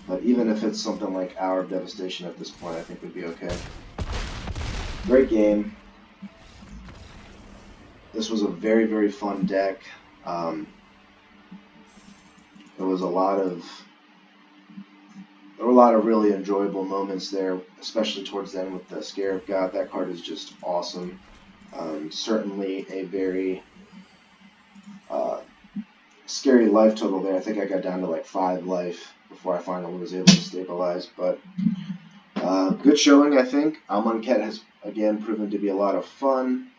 But even if it's something like Hour of Devastation at this point, I think we'd be okay. Great game. This was a very, very fun deck. There were a lot of really enjoyable moments there, especially towards the end with the Scarab God. That card is just awesome. Certainly a very scary life total there. I think I got down to like 5 life before I finally was able to stabilize. But good showing, I think. Amonkhet has, again, proven to be a lot of fun.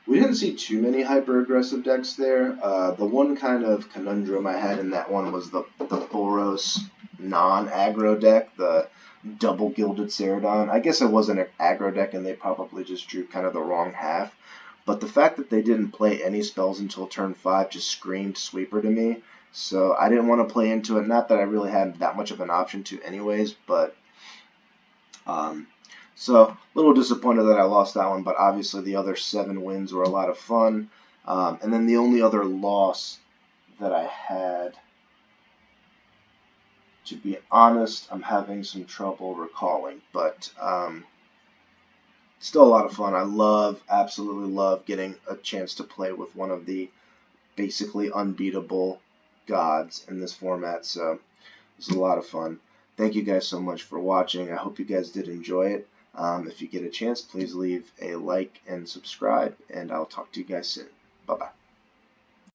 We didn't see too many hyper-aggressive decks there. The one kind of conundrum I had in that one was the Boros non-aggro deck, the double Gilded Ceradon. I guess it wasn't an aggro deck, and they probably just drew kind of the wrong half. But the fact that they didn't play any spells until turn 5 just screamed sweeper to me. So I didn't want to play into it. Not that I really had that much of an option to anyways, but... So, a little disappointed that I lost that one, but obviously the other 7 wins were a lot of fun. And then the only other loss that I had, to be honest, I'm having some trouble recalling, but still a lot of fun. I absolutely love getting a chance to play with one of the basically unbeatable gods in this format, so it was a lot of fun. Thank you guys so much for watching. I hope you guys did enjoy it. If you get a chance, please leave a like and subscribe, and I'll talk to you guys soon. Bye-bye.